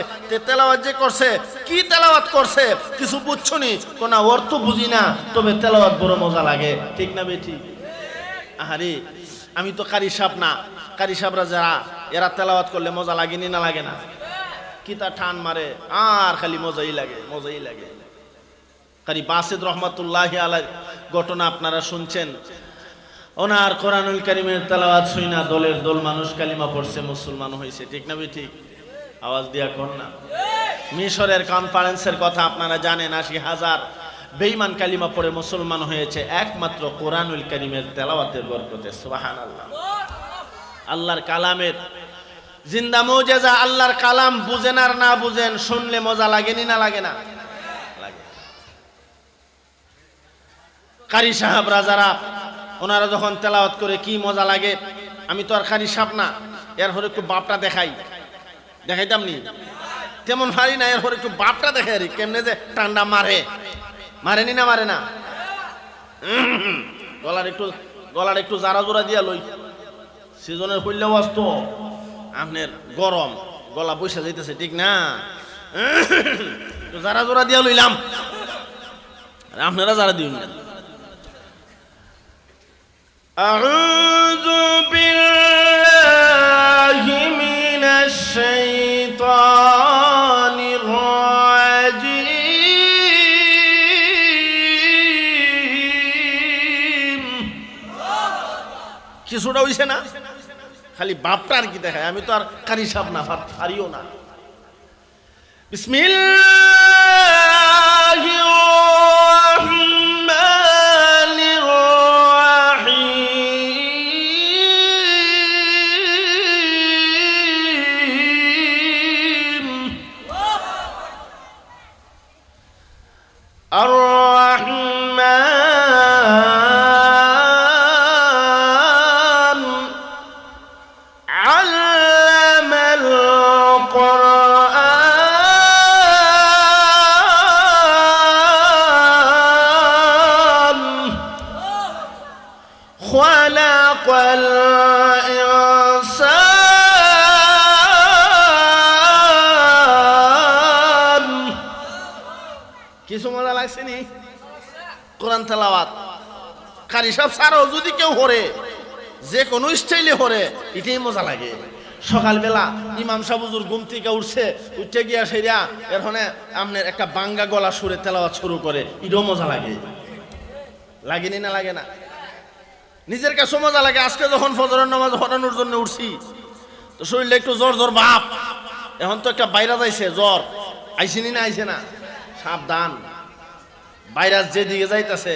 তেলাওয়াত যে করছে, কি তেলাওয়াত করছে কিছু বুঝছনি? কোনা অর্থ বুঝি না, তবে তেলাওয়াত বড় মজা লাগে। ঠিক না বেঠি? আহারে, আমি তো কারী সাহেব না, কারী সাহেবরা যারা এরা তেলাওয়াত করলে মজা লাগেনি না লাগে না? কি তা টান মারে, আর খালি মজাই লাগে, মজাই লাগে। কারী বাসিত রহমাতুল্লাহি আলাইহি ঘটনা আপনারা শুনছেন। ওনার কোরআনুল কারীমের তেলাওয়াত শুইনা দলের দল মানুষ কালিমা পড়ছে, মুসলমান হয়েছে। ঠিক না ঠিক? আওয়াজ দিয়া কোন না। মিশরের কনফারেন্সের কথা আপনারা জানেন, ৮০,০০০ বেঈমান কালিমা পড়ে মুসলমান হয়েছে একমাত্র কোরআনুল কারীমের তেলাওয়াতের বরকতে। সুবহানাল্লাহ। আল্লাহর কালামের জিন্দা মুজিজা। আল্লাহর কালাম বুঝেন আর না বুঝেন, শুনলে মজা লাগেনি না লাগে না? লাগে। কারি সাহেবরা যারা ওনারা যখন তেলাওয়াত করে কি মজা লাগে। আমি তো আর কারি সাহেব না, এরপর একটু বাপটা দেখাইতাম নি, তেমন পারি না, এরপর একটু বাপটা দেখাই আর কেমনে যে টান্ডা মারেনি না মারে না। গলার একটু জারা জোড়া দিয়া লই, সিজনের হইলেও আসতো আপনার গরম, গলা বসে যাইতেছে, ঠিক না? যারা জোড়া দিয়া লইলাম, আপনারা যারা দিন। আউযু বিল্লাহি মিনাশ শাইতানির রাজিম। কিছুটা হইছে না? খালি বাপটা আর কি দেখায়। আমি তো আর কারি সাহেব না, পারিও না। বিসমিল্লাহির রাহমানির রাহিম। আর রাহমান আল্লামাল কোরআন খালাকাল ইনসান। কিছু মজা লাগছে নি কোরআন তেলাওয়াত? কারি সাহেব ছাড়াও যদি কেউ হরে, যে কোনো স্টাইলে হরে, এটাই মজা লাগে। সকালবেলা ইমাম সাহেব হুজুর ঘুম থেকে উঠে গিয়া সেরা এখানে আপনার একটা বাঙ্গা গলা সুরে তেলাওয়াত শুরু করে, এটাও মজা লাগে। লাগেনি না? লাগে না? নিজের কাছে মজা লাগে। আজকে যখন ফজরের নামাজ পড়ানোর জন্য উঠছি, তো শরীরে একটু জ্বর ভাব। এখন তো একটা ভাইরাস আইছে, জ্বর আইসিনি না? আইছে না? সাবধান, ভাইরাস যেদিকে যাইতেছে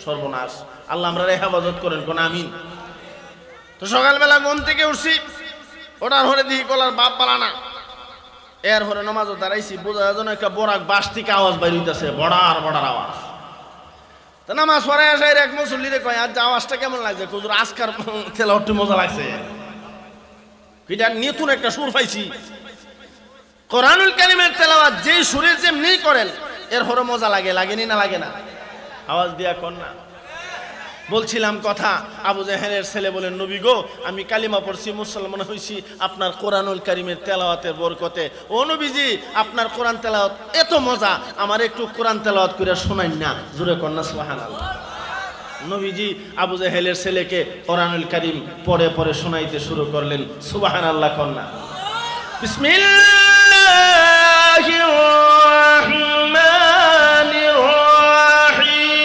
সর্বনাশ। আল্লাহ আমরা হেফাজত করেন, কোন আমিন। তো সকালবেলা ঘুম থেকে উঠছি, ওটার হরে দিই গলার বাপ পালানা, এর হরে নামাজও দাঁড়াইছি, বোঝা যেন একটা বরাক বাস থেকে আওয়াজ বাইর হইতেছে, বড়ার আওয়াজ। তো নামাজ পড়ে আসে এক মুসল্লিরে কয়, আজ আওয়াজটা কেমন লাগছে? হুজুর আজকার তেলাওয়াতটি মজা লাগছে, এটা নতুন একটা সুর পাইছি। কোরআনুল কারীমের তেলাওয়াত যেই সুরে যেমনি করেন, এর হরে মজা লাগে। লাগেনি না? লাগে না? আওয়াজ দিয়া কর না। বলছিলাম কথা, আবু জাহেলের ছেলে বলেন, নবী গো, আমি কালিমা পড়ছি, মুসলমান হইছি আপনার কোরআনুল কারীমের তেলাওয়াতের বরকতে। ও নবীজি, আপনার কোরআন তেলাওয়াত এত মজা, আমার একটু কোরআন তেলাওয়াত করে শোনাইন না। জোরে কর না সুবহানাল্লাহ। নবীজি আবু জাহেলের ছেলেকে কোরআনুল কারীম পড়ে পড়ে শোনাইতে শুরু করলেন। সুবহানাল্লাহ কর না। বিসমিল্লাহির রাহমানির রাহিম।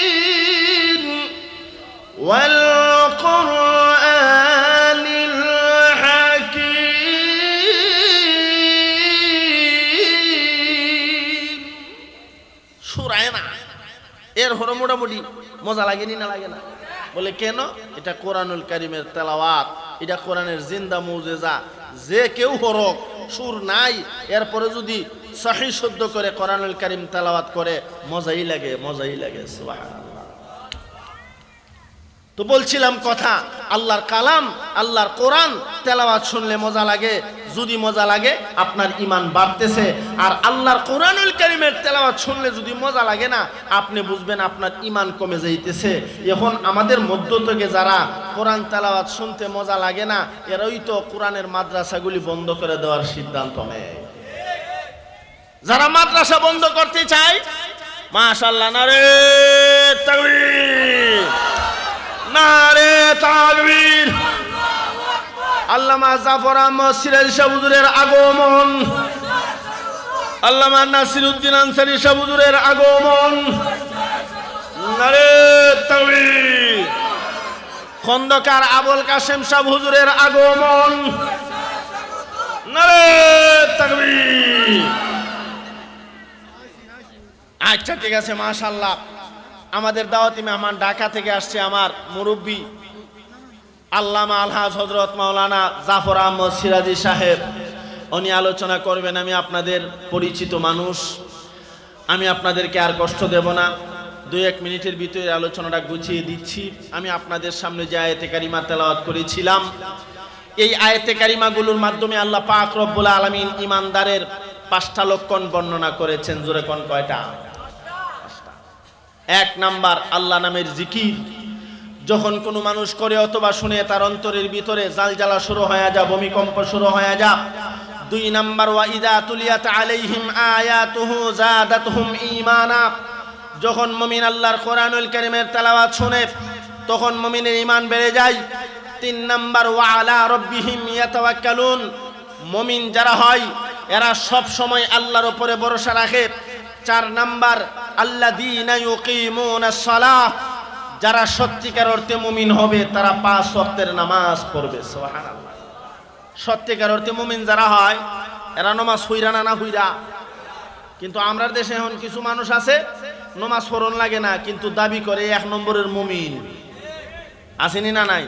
ইয়াসিন ওয়াল কুরআনিল হাকীম। সূরা না, এর হলো মোটামুটি মজা লাগেনি না? লাগে না? বলে কেন? এটা কোরআনুল কারীমের তেলাওয়াত, এটা কোরআনের জিন্দা মুজিজা। যে কেউ হরক, সুর নাই, এরপরে যদি সহিহ শুদ্ধ করে কোরআনুল কারীম তেলাওয়াত করে, মজাই লাগে, মজাই লাগে। সুবহানাল্লাহ। তো বলছিলাম কথা, আল্লাহর কালাম, আল্লাহর কোরআন তেলাওয়াত শুনলে মজা লাগে। যদি মজা লাগে, আপনার ঈমান বাড়তেছে। আর আল্লাহর কোরআনুল কারীমের তেলাওয়াত শুনলে যদি মজা লাগে না, আপনি বুঝবেন আপনার ঈমান কমে যাইতেছে। এখন আমাদের মধ্য থেকে যারা কোরআন তেলাওয়াত শুনতে মজা লাগে না, এরাই তো কোরআনের মাদ্রাসাগুলি বন্ধ করে দেওয়ার সিদ্ধান্ত নেয়। যারা মাদ্রাসা বন্ধ করতে চায়, মাশাআল্লাহ, নারে তাকবীর, নারে তাকবীর। আল্লামা জাফর আহমদ সিরাজি শাহ হুজুরের আগমন, আল্লামা নাসিরউদ্দিন আনসারী শাহ হুজুরের আগমন, নারে তাকবীর। খন্দকার আবুল কাসেম শাহ হুজুরের আগমন, নারে তাকবীর। আচ্ছা, ঠিক আছে, মাশাআল্লাহ। আমাদের দাওয়াতি মেহমান ঢাকা থেকে আসছে, আমার মুরব্বী আল্লামা আলহাজ হযরত মাওলানা জাফর আহমদ সিরাজি সাহেব উনি আলোচনা করবেন। আমি আপনাদের পরিচিত মানুষ, আমি আপনাদেরকে আর কষ্ট দেব না, 2-1 মিনিটের ভিতরে আলোচনাটা গুছিয়ে দিচ্ছি। আমি আপনাদের সামনে যে আয়াতে কারিমা তেলাওয়াত করেছিলাম, এই আয়াতে কারিমাগুলোর মাধ্যমে আল্লাহ পাক রব্বুল আলামিন ঈমানদারের 5টা লক্ষণ বর্ণনা করেছেন। জোরে কোন কয়টা? 5টা। 1 নাম্বার আল্লাহ নামের জিকির যখন কোনো মানুষ করে অথবা শুনে তার অন্তরের ভিতরে জালজালা শুরু হয়ে যায়, ভূমিকম্প শুরু হয়ে যায়। 2 নাম্বার ওয়া ইযা তুলিয়াত আলাইহিম আয়াতুহু যাদাতহুম ঈমানা, যখন মুমিন আল্লাহর কোরআনুল কারীমের তেলাওয়াত শুনে তখন মুমিনের ঈমান বেড়ে যায়। 3 নাম্বার ওয়া আলা রাব্বিহিম ইয়াতাওয়াক্কালুন, মুমিন যারা হয় এরা সব সময় আল্লাহর উপরে ভরসা রাখে। 4 নাম্বার আল্লাযীনা ইউকিমুনাস সালাহ, যারা সত্যিকার অর্থে মুমিন হবে তারা 5 ওয়াক্তের নামাজ পড়বে। সুবহানাল্লাহ। সত্যিকার অর্থে মুমিন যারা হয় এরা নামাজ হইরা না হইরা। কিন্তু আমরা দেশে এখন কিছু মানুষ আছে নামাজ পড়ন লাগে না কিন্তু দাবি করে 1 নম্বরের মুমিন। আসেনি না নাই?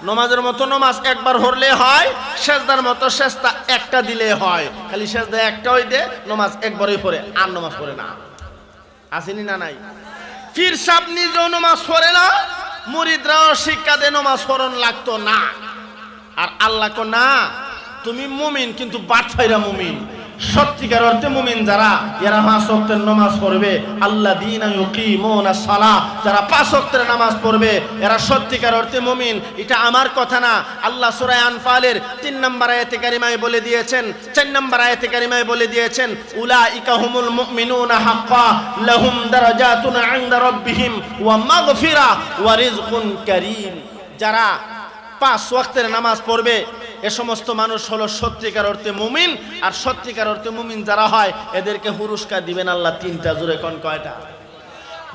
নামাজের মতো নামাজ একবার পড়লে হয়, সেজদার মতো সেজদা একটা দিলে হয়, খালি সেজদা একটা হইতে নামাজ একবারই পড়ে আর নামাজ পড়ে না। আসেনি না নাই? পীর সাহেব নিজেও নামাজ পড়ে না, মুরিদরাও শিক্ষা দেয় নামাজ পড়ন লাগতো না। আর আল্লাহ কো না, তুমি মুমিন কিন্তু বাটফাইরা মুমিন। সত্যিকার অর্থে মুমিন যারা এরা 5 ওয়াক্তের নামাজ পড়বে। আল্লাযীনা ইউকিমুনাস সালাহ, যারা 5 ওয়াক্তের নামাজ পড়বে এরা সত্যিকার অর্থে মুমিন। এটা আমার কথা না, আল্লাহ সূরা আনফালের 3 নম্বর আয়াতে কারিমায় বলে দিয়েছেন, 4 নম্বর আয়াতে কারিমায় বলে দিয়েছেন উলাইকা হুমুল মুমিনুনা হাক্কা লাহুম দারাজাতুন ইনদা রাব্বিহিম ওয়া মাগফিরা ওয়া রিজকুন কারীম। যারা 5 ওয়াক্তের নামাজ পড়বে এ সমস্ত মানুষ হলো সত্যিকার অর্থে মুমিন। আর সত্যিকার অর্থে মুমিন যারা হয় এদেরকে পুরস্কার দিবেন আল্লাহ 3টা। জোরে কোন কয়টা?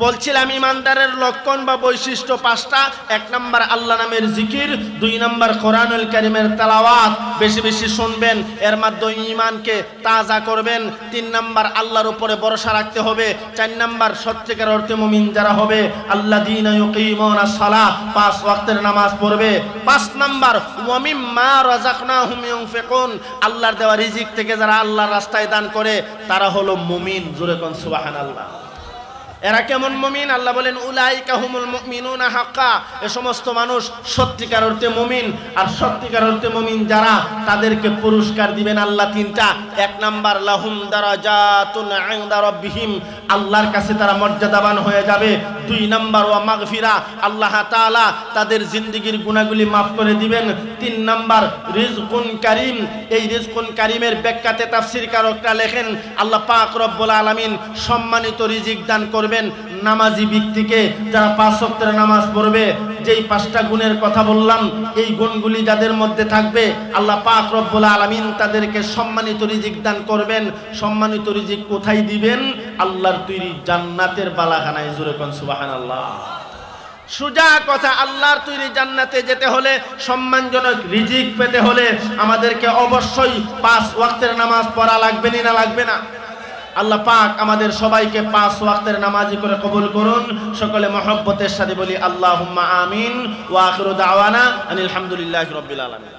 বলছিলাম ইমানদারের লক্ষণ বা বৈশিষ্ট্য 5টা। 1 নাম্বার আল্লাহ নামের জিকির, 2 নাম্বার কোরআনুল কারীমের তেলাওয়াত বেশি বেশি শুনবেন, এর মাধ্যমে ঈমানকে তাজা করবেন। 3 নাম্বার আল্লাহর উপরে ভরসা রাখতে হবে। 4 নাম্বার সত্যিকার অর্থে মুমিন যারা হবে আল্লাযীনা ইউকিমুনাস সালাহ, 5 ওয়াক্তের নামাজ পড়বে। 5 নাম্বার ওয়া মিম্মা রাযাকনাহুম ইউনফিকুন, আল্লাহর দেওয়া রিজিক থেকে যারা আল্লাহর রাস্তায় দান করে তারা হলো মুমিন। জোরে কোন সুবহানাল্লাহ। এরা কেমন মুমিন? আল্লাহ বলেন উলাইকা হুমুল মুমিনুনা হাক্কা, এই সমস্ত মানুষ সত্যিকার অর্থে মুমিন। আর সত্যিকার অর্থে মুমিন যারা তাদেরকে পুরস্কার দিবেন আল্লাহ 3টা। 1 নাম্বার লাহুম দারাজাতুন ইনদা রাব্বিহিম, আল্লাহর কাছে তারা মর্যাদাবান হয়ে যাবে। 2 নাম্বার ওয়া মাগফিরা, আল্লাহ তাআলা তাদের জিন্দেগীর গুনাহগুলি মাফ করে দিবেন। 3 নাম্বার রিজকুন কারীম, এই রিজকুন কারীমের ব্যাখ্যাতে তাফসীরকারকরা লেখেন আল্লাহ পাক রব্বুল আলামিন সম্মানিত রিজিক দান করবেন নামাজি ব্যক্তিকে যারা 5 ওয়াক্তের নামাজ পড়বে। যেই 5টা গুণের কথা বললাম এই গুণগুলি যাদের মধ্যে থাকবে আল্লাহ পাক রব্বুল আলামিন তাদেরকে সম্মানিত রিজিক দান করবেন। সম্মানিত রিজিক কোথায় দিবেন? আল্লাহর তৈরি জান্নাতের বালাখানায়। জোরে কোন সুবহানাল্লাহ। সোজা কথা, আল্লাহর তৈরি জান্নাতে যেতে হলে, সম্মানজনক রিজিক পেতে হলে আমাদেরকে অবশ্যই 5 ওয়াক্তের নামাজ পড়া লাগবে না লাগবে না? আল্লাহ পাক আমাদের সবাইকে 5 ওয়াক্তের নামাজি করে কবুল করুন। সকলে মহব্বতের সাথে বলি আল্লাহুম্মা আমিন। ওয়া আখিরু দাওয়ানা আনিল হামদুলিল্লাহি রাব্বিল আলামিন।